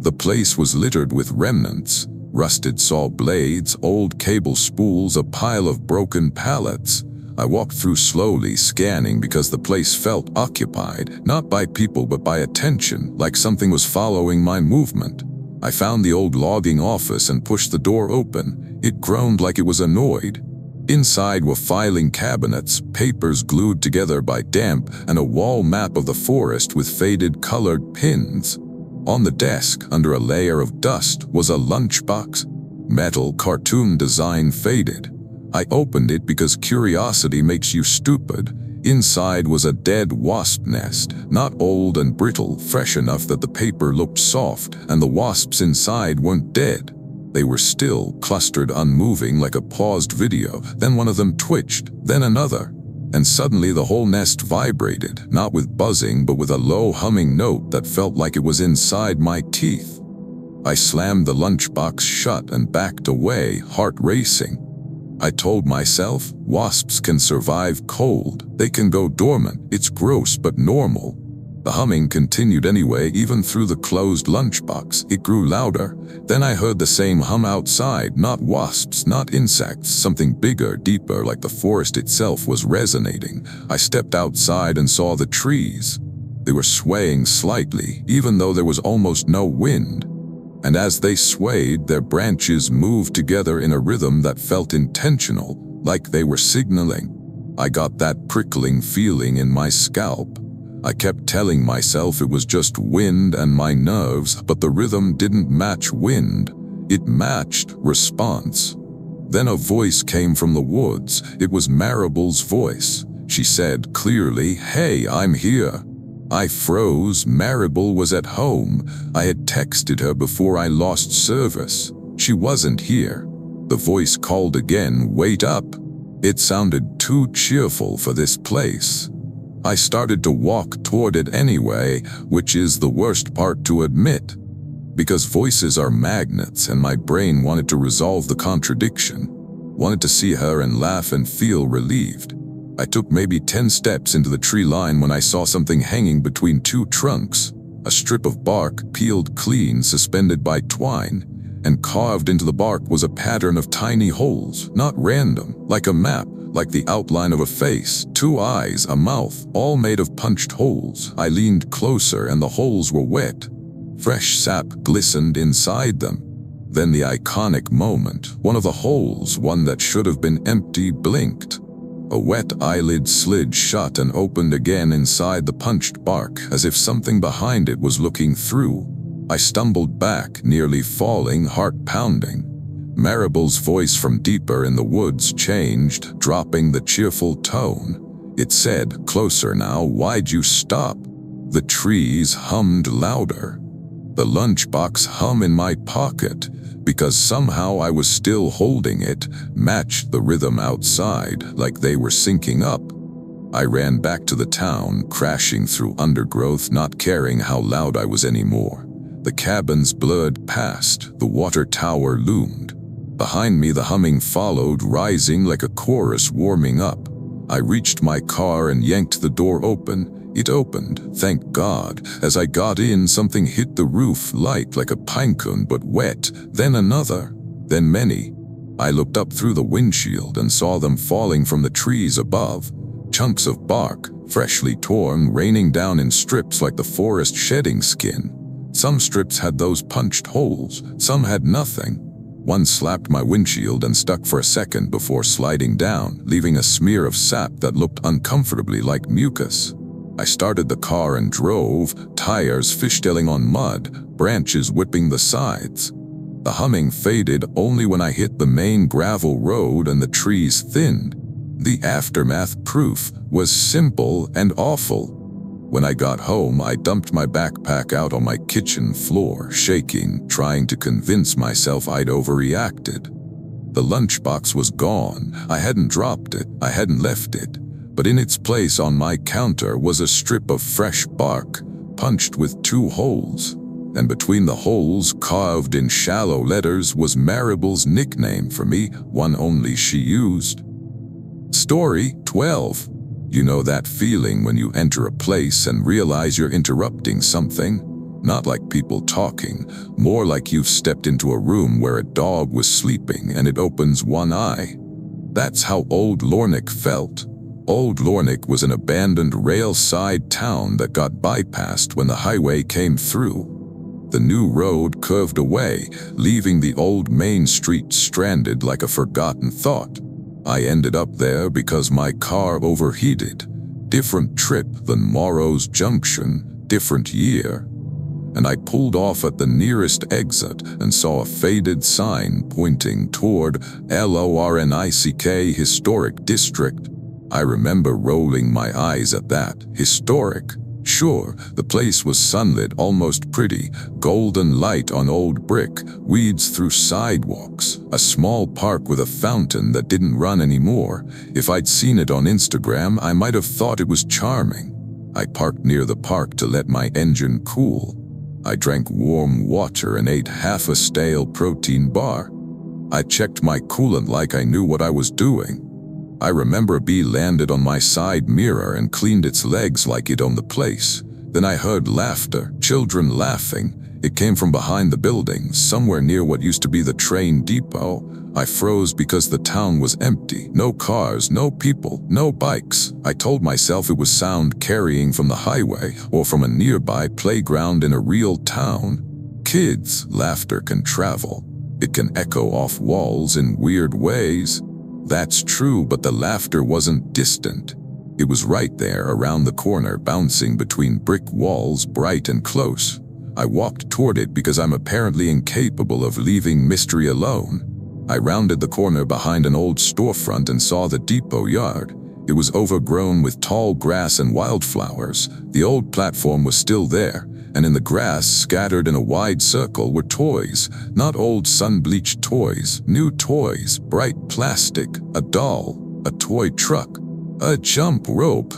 The place was littered with remnants, rusted saw blades, old cable spools, a pile of broken pallets. I walked through slowly, scanning because the place felt occupied, not by people but by attention, like something was following my movement. I found the old logging office and pushed the door open. It groaned like it was annoyed. Inside were filing cabinets, papers glued together by damp, and a wall map of the forest with faded colored pins. On the desk, under a layer of dust, was a lunchbox. Metal, cartoon design faded. I opened it because curiosity makes you stupid. Inside was a dead wasp nest, not old and brittle, fresh enough that the paper looked soft, and the wasps inside weren't dead. They were still, clustered, unmoving like a paused video. Then one of them twitched, then another. And suddenly the whole nest vibrated, not with buzzing but with a low humming note that felt like it was inside my teeth. I slammed the lunchbox shut and backed away, heart racing. I told myself, wasps can survive cold. They can go dormant. It's gross but normal. The humming continued anyway, even through the closed lunchbox. It grew louder. Then I heard the same hum outside, not wasps, not insects, something bigger, deeper, like the forest itself was resonating. I stepped outside and saw the trees. They were swaying slightly, even though there was almost no wind. And as they swayed, their branches moved together in a rhythm that felt intentional, like they were signaling. I got that prickling feeling in my scalp. I kept telling myself it was just wind and my nerves, but the rhythm didn't match wind. It matched response. Then a voice came from the woods. It was Maribel's voice. She said clearly, "Hey, I'm here." I froze. Maribel was at home. I had texted her before I lost service. She wasn't here. The voice called again, "Wait up." It sounded too cheerful for this place. I started to walk toward it anyway, which is the worst part to admit. Because voices are magnets and my brain wanted to resolve the contradiction. Wanted to see her and laugh and feel relieved. I took maybe 10 steps into the tree line when I saw something hanging between 2 trunks. A strip of bark, peeled clean, suspended by twine, and carved into the bark was a pattern of tiny holes, not random, like a map, like the outline of a face, 2 eyes, a mouth, all made of punched holes. I leaned closer and the holes were wet. Fresh sap glistened inside them. Then the iconic moment, one of the holes, one that should have been empty, blinked. A wet eyelid slid shut and opened again inside the punched bark, as if something behind it was looking through. I stumbled back, nearly falling, heart pounding. Maribel's voice from deeper in the woods changed, dropping the cheerful tone. It said, "Closer now, why'd you stop?" The trees hummed louder. The lunchbox hum in my pocket, because somehow I was still holding it, matched the rhythm outside, like they were syncing up. I ran back to the town, crashing through undergrowth, not caring how loud I was anymore. The cabins blurred past, the water tower loomed. Behind me the humming followed, rising like a chorus warming up. I reached my car and yanked the door open. It opened, thank God. As I got in, something hit the roof, light like a pinecone but wet, then another, then many. I looked up through the windshield and saw them falling from the trees above. Chunks of bark, freshly torn, raining down in strips like the forest shedding skin. Some strips had those punched holes, some had nothing. One slapped my windshield and stuck for a second before sliding down, leaving a smear of sap that looked uncomfortably like mucus. I started the car and drove, tires fishtailing on mud, branches whipping the sides. The humming faded only when I hit the main gravel road and the trees thinned. The aftermath proof was simple and awful. When I got home, I dumped my backpack out on my kitchen floor, shaking, trying to convince myself I'd overreacted. The lunchbox was gone. I hadn't dropped it, I hadn't left it. But in its place on my counter was a strip of fresh bark, punched with 2 holes. And between the holes, carved in shallow letters, was Maribel's nickname for me, one only she used. Story 12. You know that feeling when you enter a place and realize you're interrupting something? Not like people talking, more like you've stepped into a room where a dog was sleeping and it opens one eye. That's how Old Lornick felt. Old Lornick was an abandoned rail-side town that got bypassed when the highway came through. The new road curved away, leaving the old main street stranded like a forgotten thought. I ended up there because my car overheated. Different trip than Morrow's Junction, different year. And I pulled off at the nearest exit and saw a faded sign pointing toward Lornick Historic District. I remember rolling my eyes at that. Historic. Sure, the place was sunlit, almost pretty, golden light on old brick, weeds through sidewalks, a small park with a fountain that didn't run anymore. If I'd seen it on Instagram, I might have thought it was charming. I parked near the park to let my engine cool. I drank warm water and ate half a stale protein bar. I checked my coolant like I knew what I was doing. I remember a bee landed on my side mirror and cleaned its legs like it owned the place. Then I heard laughter, children laughing. It came from behind the building, somewhere near what used to be the train depot. I froze because the town was empty. No cars, no people, no bikes. I told myself it was sound carrying from the highway or from a nearby playground in a real town. Kids, laughter can travel. It can echo off walls in weird ways. That's true, but the laughter wasn't distant. It was right there around the corner, bouncing between brick walls, bright and close. I walked toward it because I'm apparently incapable of leaving mystery alone. I rounded the corner behind an old storefront and saw the depot yard. It was overgrown with tall grass and wildflowers. The old platform was still there, and in the grass, scattered in a wide circle, were toys. Not old sun-bleached toys, new toys, bright plastic, a doll, a toy truck, a jump rope.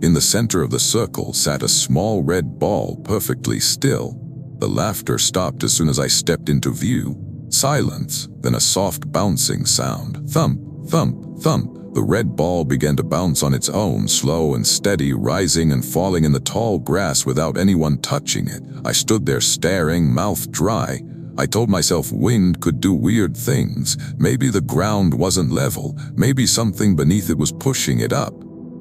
In the center of the circle sat a small red ball, perfectly still. The laughter stopped as soon as I stepped into view. Silence, then a soft bouncing sound. Thump, thump, thump. The red ball began to bounce on its own, slow and steady, rising and falling in the tall grass without anyone touching it. I stood there staring, mouth dry. I told myself wind could do weird things. Maybe the ground wasn't level. Maybe something beneath it was pushing it up.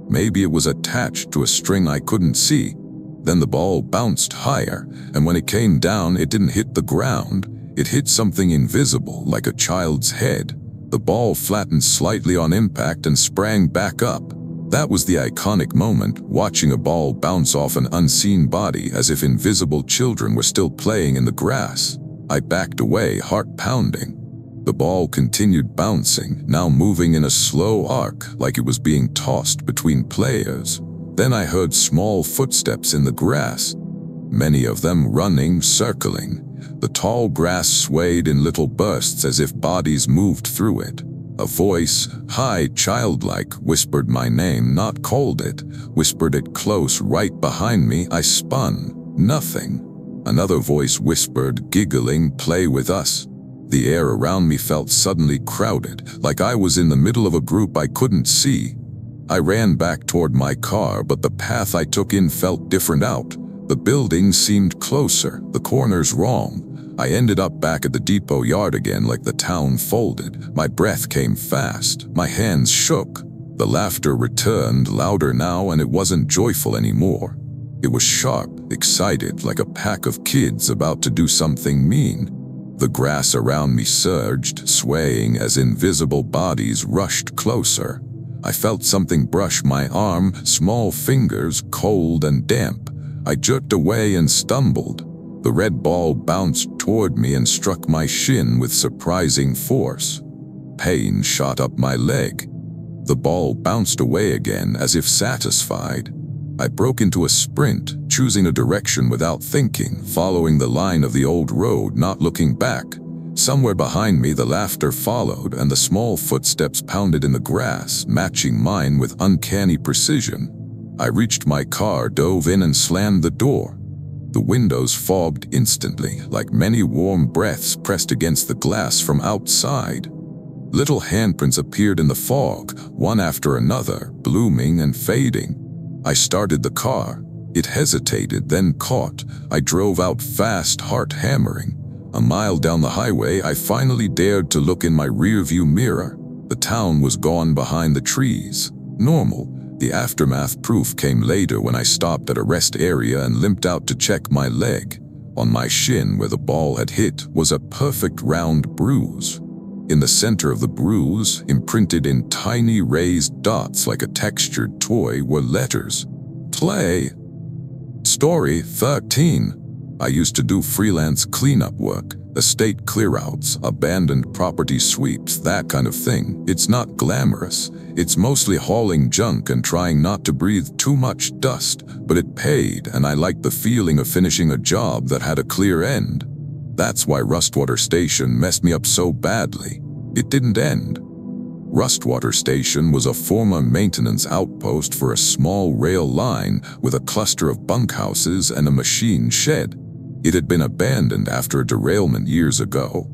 Maybe it was attached to a string I couldn't see. Then the ball bounced higher, and when it came down, it didn't hit the ground. It hit something invisible, like a child's head. The ball flattened slightly on impact and sprang back up. That was the iconic moment, watching a ball bounce off an unseen body as if invisible children were still playing in the grass. I backed away, heart pounding. The ball continued bouncing, now moving in a slow arc like it was being tossed between players. Then I heard small footsteps in the grass, many of them running, circling. The tall grass swayed in little bursts as if bodies moved through it. A voice, high, childlike, whispered my name, not called it, whispered it close, right behind me. I spun. Nothing. Another voice whispered, giggling, play with us. The air around me felt suddenly crowded, like I was in the middle of a group I couldn't see. I ran back toward my car, but the path I took in felt different out. The buildings seemed closer, the corners wrong. I ended up back at the depot yard again like the town folded. My breath came fast, my hands shook. The laughter returned, louder now, and it wasn't joyful anymore. It was sharp, excited, like a pack of kids about to do something mean. The grass around me surged, swaying as invisible bodies rushed closer. I felt something brush my arm, small fingers, cold and damp. I jerked away and stumbled. The red ball bounced toward me and struck my shin with surprising force. Pain shot up my leg. The ball bounced away again as if satisfied. I broke into a sprint, choosing a direction without thinking, following the line of the old road, not looking back. Somewhere behind me the laughter followed, and the small footsteps pounded in the grass, matching mine with uncanny precision. I reached my car, dove in and slammed the door. The windows fogged instantly, like many warm breaths pressed against the glass from outside. Little handprints appeared in the fog, one after another, blooming and fading. I started the car. It hesitated, then caught. I drove out fast, heart hammering. A mile down the highway, I finally dared to look in my rearview mirror. The town was gone behind the trees. Normal. The aftermath proof came later when I stopped at a rest area and limped out to check my leg. On my shin, where the ball had hit, was a perfect round bruise. In the center of the bruise, imprinted in tiny raised dots like a textured toy, were letters. Play. Story 13. I used to do freelance cleanup work, estate clearouts, abandoned property sweeps, that kind of thing. It's not glamorous. It's mostly hauling junk and trying not to breathe too much dust, but it paid, and I liked the feeling of finishing a job that had a clear end. That's why Rustwater Station messed me up so badly. It didn't end. Rustwater Station was a former maintenance outpost for a small rail line with a cluster of bunkhouses and a machine shed. It had been abandoned after a derailment years ago.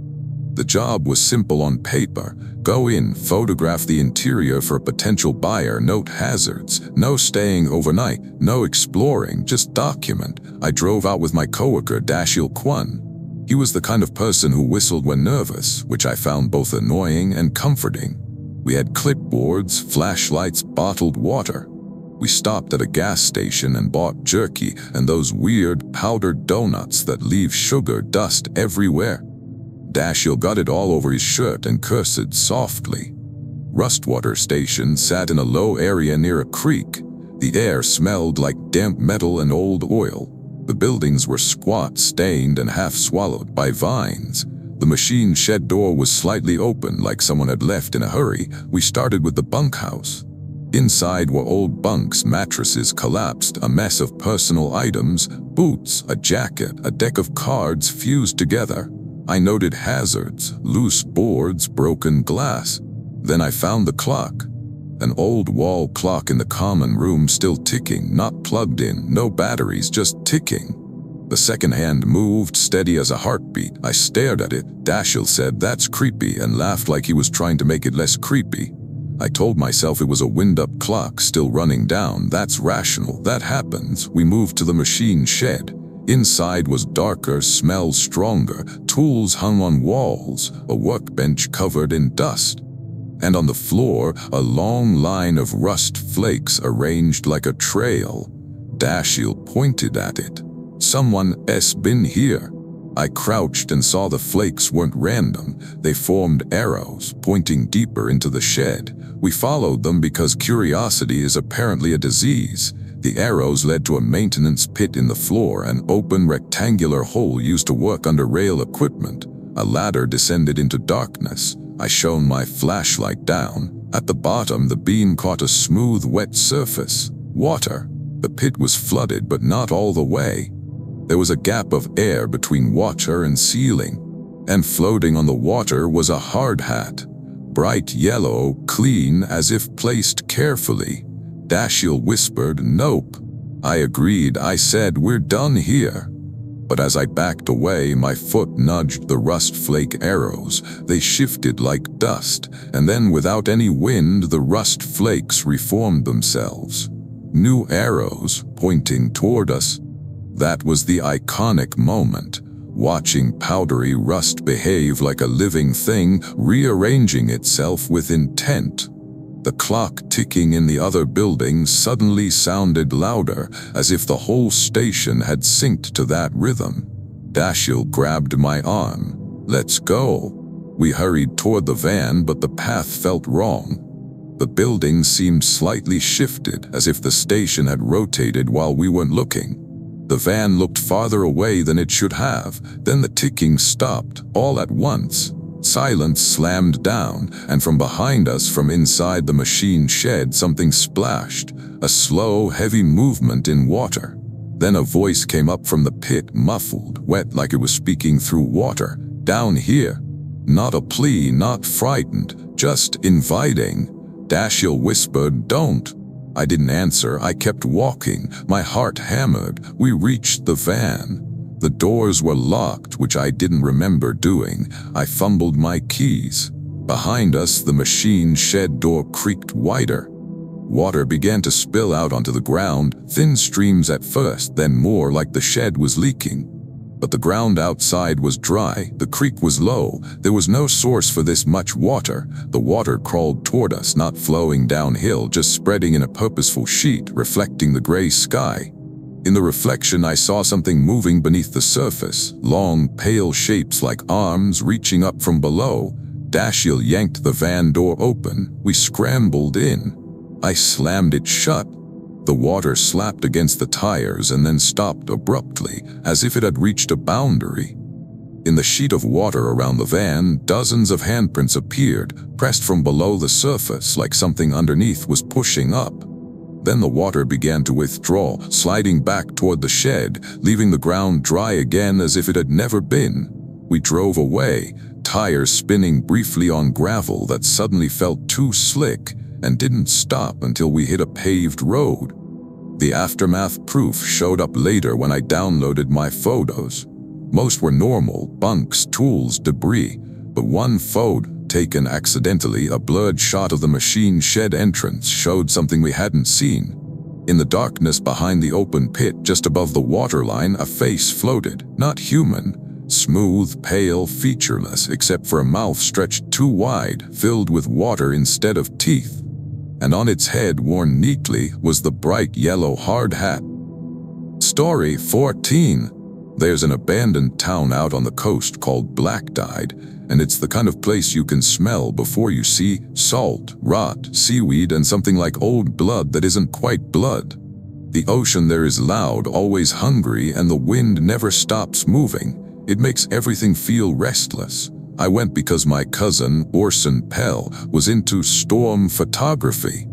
The job was simple on paper. Go in, photograph the interior for a potential buyer, note hazards. No staying overnight, no exploring, just document. I drove out with my coworker Dashil Kwan. He was the kind of person who whistled when nervous, which I found both annoying and comforting. We had clipboards, flashlights, bottled water. We stopped at a gas station and bought jerky and those weird powdered donuts that leave sugar dust everywhere. Dashil got it all over his shirt and cursed softly. Rustwater Station sat in a low area near a creek. The air smelled like damp metal and old oil. The buildings were squat, stained, and half swallowed by vines. The machine shed door was slightly open, like someone had left in a hurry. We started with the bunkhouse. Inside were old bunks, mattresses collapsed, a mess of personal items, boots, a jacket, a deck of cards fused together. I noted hazards, loose boards, broken glass. Then I found the clock. An old wall clock in the common room, still ticking, not plugged in, no batteries, just ticking. The second hand moved, steady as a heartbeat. I stared at it. Dashil said, "That's creepy," and laughed like he was trying to make it less creepy. I told myself it was a wind-up clock still running down. That's rational. That happens. We moved to the machine shed. Inside was darker, smells stronger, tools hung on walls, a workbench covered in dust. And on the floor, a long line of rust flakes arranged like a trail. Dashil pointed at it. "Someone's been here." I crouched and saw the flakes weren't random. They formed arrows, pointing deeper into the shed. We followed them because curiosity is apparently a disease. The arrows led to a maintenance pit in the floor, an open rectangular hole used to work under rail equipment. A ladder descended into darkness. I shone my flashlight down. At the bottom, the beam caught a smooth, wet surface. Water. The pit was flooded, but not all the way. There was a gap of air between water and ceiling, and floating on the water was a hard hat. Bright yellow, clean, as if placed carefully. Dashiell whispered, "Nope." I agreed. I said, "We're done here." But as I backed away, my foot nudged the rust flake arrows. They shifted like dust, and then without any wind, the rust flakes reformed themselves. New arrows pointing toward us. That was the iconic moment, watching powdery rust behave like a living thing, rearranging itself with intent. The clock ticking in the other building suddenly sounded louder, as if the whole station had synced to that rhythm. Dashiell grabbed my arm. "Let's go." We hurried toward the van, but the path felt wrong. The building seemed slightly shifted, as if the station had rotated while we weren't looking. The van looked farther away than it should have. Then the ticking stopped, all at once. Silence slammed down, and from behind us, from inside the machine shed, something splashed. A slow, heavy movement in water. Then a voice came up from the pit, muffled, wet like it was speaking through water. "Down here." Not a plea, not frightened, just inviting. Dashiell whispered, "Don't." I didn't answer. I kept walking, my heart hammered. We reached the van. The doors were locked, which I didn't remember doing. I fumbled my keys. Behind us, the machine shed door creaked wider. Water began to spill out onto the ground, thin streams at first, then more, like the shed was leaking. But the ground outside was dry, the creek was low, there was no source for this much water. The water crawled toward us, not flowing downhill, just spreading in a purposeful sheet, reflecting the gray sky. In the reflection, I saw something moving beneath the surface, long, pale shapes like arms reaching up from below. Dashiell yanked the van door open. We scrambled in. I slammed it shut. The water slapped against the tires and then stopped abruptly, as if it had reached a boundary. In the sheet of water around the van, dozens of handprints appeared, pressed from below the surface like something underneath was pushing up. Then the water began to withdraw, sliding back toward the shed, leaving the ground dry again as if it had never been. We drove away, tires spinning briefly on gravel that suddenly felt too slick, and didn't stop until we hit a paved road. The aftermath proof showed up later when I downloaded my photos. Most were normal, bunks, tools, debris, but one photo, taken accidentally, a blurred shot of the machine shed entrance, showed something we hadn't seen. In the darkness behind the open pit, just above the waterline, a face floated, not human. Smooth, pale, featureless, except for a mouth stretched too wide, filled with water instead of teeth. And on its head, worn neatly, was the bright yellow hard hat. Story 14. There's an abandoned town out on the coast called Blackdyed, and it's the kind of place you can smell before you see salt, rot, seaweed, and something like old blood that isn't quite blood. The ocean there is loud, always hungry, and the wind never stops moving. It makes everything feel restless. I went because my cousin, Orson Pell, was into storm photography,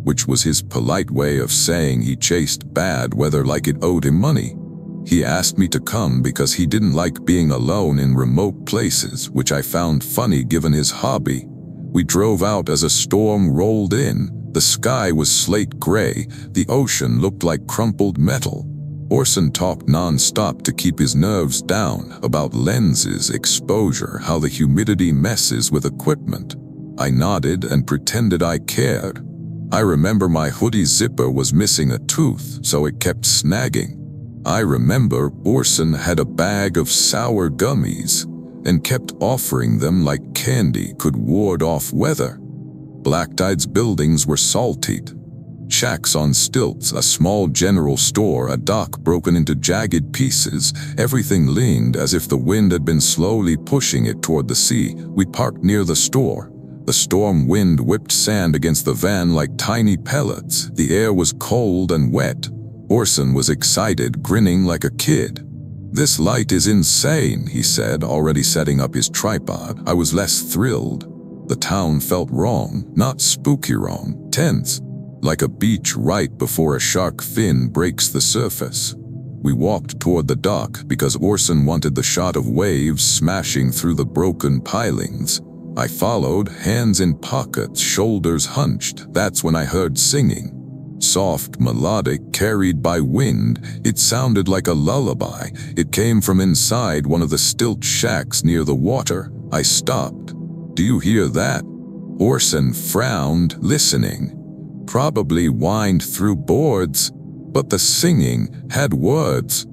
which was his polite way of saying he chased bad weather like it owed him money. He asked me to come because he didn't like being alone in remote places, which I found funny given his hobby. We drove out as a storm rolled in. The sky was slate gray, the ocean looked like crumpled metal. Orson talked non-stop to keep his nerves down about lenses, exposure, how the humidity messes with equipment. I nodded and pretended I cared. I remember my hoodie zipper was missing a tooth, so it kept snagging. I remember Orson had a bag of sour gummies and kept offering them like candy could ward off weather. Blackdyed's buildings were saltied. Shacks on stilts, a small general store, a dock broken into jagged pieces. Everything leaned as if the wind had been slowly pushing it toward the sea. We parked near the store. The storm wind whipped sand against the van like tiny pellets. The air was cold and wet. Orson was excited, grinning like a kid. "This light is insane," he said, already setting up his tripod. I was less thrilled. The town felt wrong, not spooky wrong, tense, like a beach right before a shark fin breaks the surface. We walked toward the dock because Orson wanted the shot of waves smashing through the broken pilings. I followed, hands in pockets, shoulders hunched. That's when I heard singing. Soft, melodic, carried by wind. It sounded like a lullaby. It came from inside one of the stilt shacks near the water. I stopped. "Do you hear that?" Orson frowned, listening. Probably whined through boards, but the singing had words.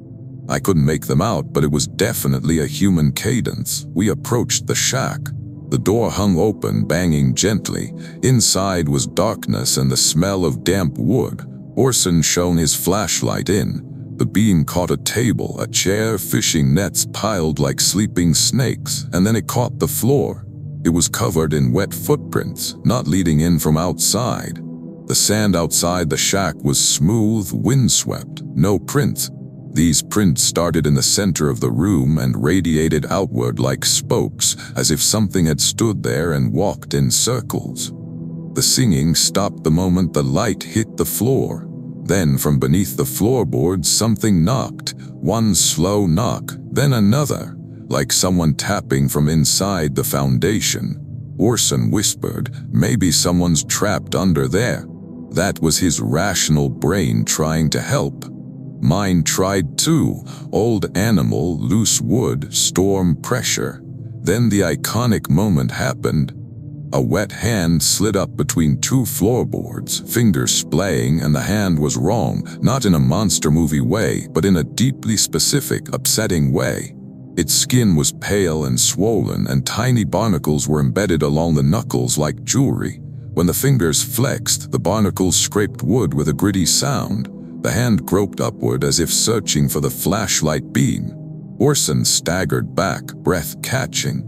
I couldn't make them out, but it was definitely a human cadence. We approached the shack. The door hung open, banging gently. Inside was darkness and the smell of damp wood. Orson shone his flashlight in. The beam caught a table, a chair, fishing nets piled like sleeping snakes, and then it caught the floor. It was covered in wet footprints, not leading in from outside. The sand outside the shack was smooth, windswept, no prints. These prints started in the center of the room and radiated outward like spokes, as if something had stood there and walked in circles. The singing stopped the moment the light hit the floor. Then from beneath the floorboards something knocked, one slow knock, then another, like someone tapping from inside the foundation. Orson whispered, "Maybe someone's trapped under there." That was his rational brain trying to help. Mine tried too. Old animal, loose wood, storm pressure. Then the iconic moment happened. A wet hand slid up between two floorboards, fingers splaying, and the hand was wrong, not in a monster movie way, but in a deeply specific, upsetting way. Its skin was pale and swollen, and tiny barnacles were embedded along the knuckles like jewelry. When the fingers flexed, the barnacles scraped wood with a gritty sound. The hand groped upward as if searching for the flashlight beam. Orson staggered back, breath catching.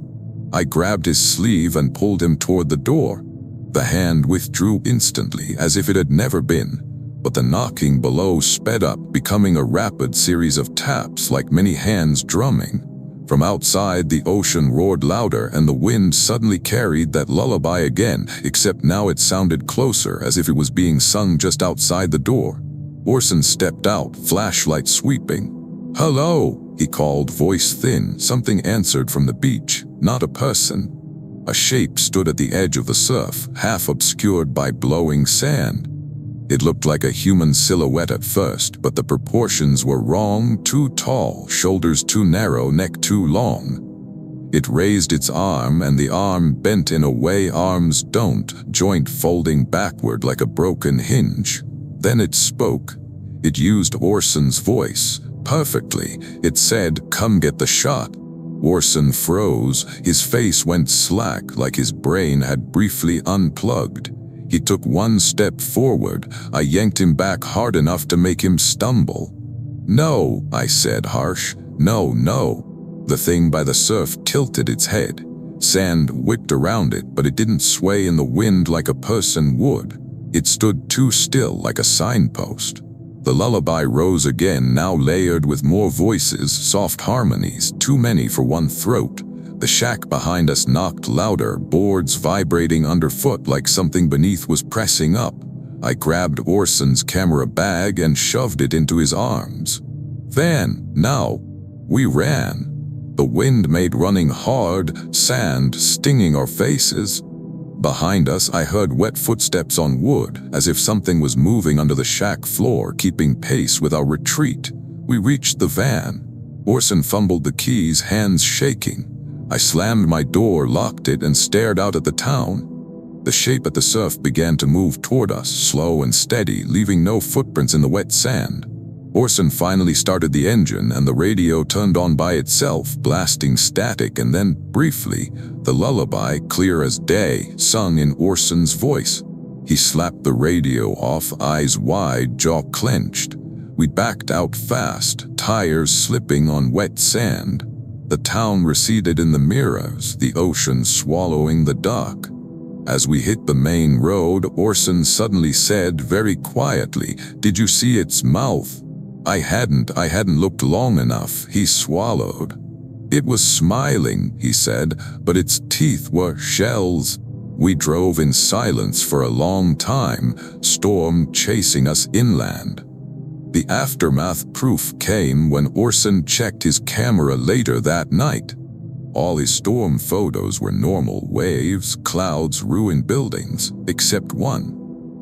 I grabbed his sleeve and pulled him toward the door. The hand withdrew instantly, as if it had never been. But the knocking below sped up, becoming a rapid series of taps like many hands drumming. From outside, the ocean roared louder, and the wind suddenly carried that lullaby again, except now it sounded closer, as if it was being sung just outside the door. Orson stepped out, flashlight sweeping. "Hello," he called, voice thin. Something answered from the beach, not a person. A shape stood at the edge of the surf, half obscured by blowing sand. It looked like a human silhouette at first, but the proportions were wrong, too tall, shoulders too narrow, neck too long. It raised its arm, and the arm bent in a way arms don't, joint folding backward like a broken hinge. Then it spoke. It used Orson's voice, perfectly. It said, "Come get the shot." Orson froze. His face went slack, like his brain had briefly unplugged. He took one step forward. I yanked him back hard enough to make him stumble. "No," I said, harsh. "No, no." The thing by the surf tilted its head. Sand whipped around it, but it didn't sway in the wind like a person would. It stood too still, like a signpost. The lullaby rose again, now layered with more voices, soft harmonies, too many for one throat. The shack behind us knocked louder, boards vibrating underfoot like something beneath was pressing up. I grabbed Orson's camera bag and shoved it into his arms. Now, we ran. The wind made running hard, sand stinging our faces. Behind us, I heard wet footsteps on wood, as if something was moving under the shack floor, keeping pace with our retreat. We reached the van. Orson fumbled the keys, hands shaking. I slammed my door, locked it, and stared out at the town. The shape at the surf began to move toward us, slow and steady, leaving no footprints in the wet sand. Orson finally started the engine, and the radio turned on by itself, blasting static, and then, briefly, the lullaby, clear as day, sung in Orson's voice. He slapped the radio off, eyes wide, jaw clenched. We backed out fast, tires slipping on wet sand. The town receded in the mirrors, the ocean swallowing the dock. As we hit the main road, Orson suddenly said very quietly, "Did you see its mouth?" I hadn't looked long enough, he swallowed. "It was smiling," he said, "but its teeth were shells." We drove in silence for a long time, storm chasing us inland. The aftermath proof came when Orson checked his camera later that night. All his storm photos were normal: waves, clouds, ruined buildings, except one.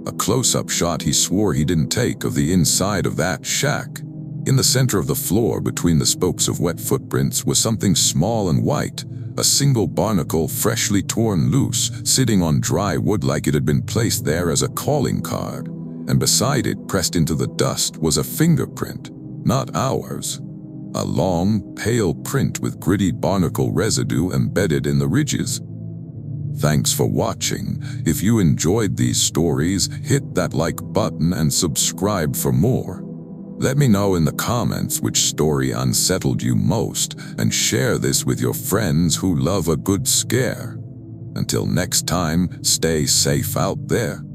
A close-up shot he swore he didn't take of the inside of that shack. In the center of the floor, between the spokes of wet footprints, was something small and white, a single barnacle freshly torn loose, sitting on dry wood like it had been placed there as a calling card. And beside it, pressed into the dust, was a fingerprint, not ours. A long, pale print with gritty barnacle residue embedded in the ridges. Thanks for watching. If you enjoyed these stories, hit that like button and subscribe for more. Let me know in the comments which story unsettled you most, and share this with your friends who love a good scare. Until next time, stay safe out there.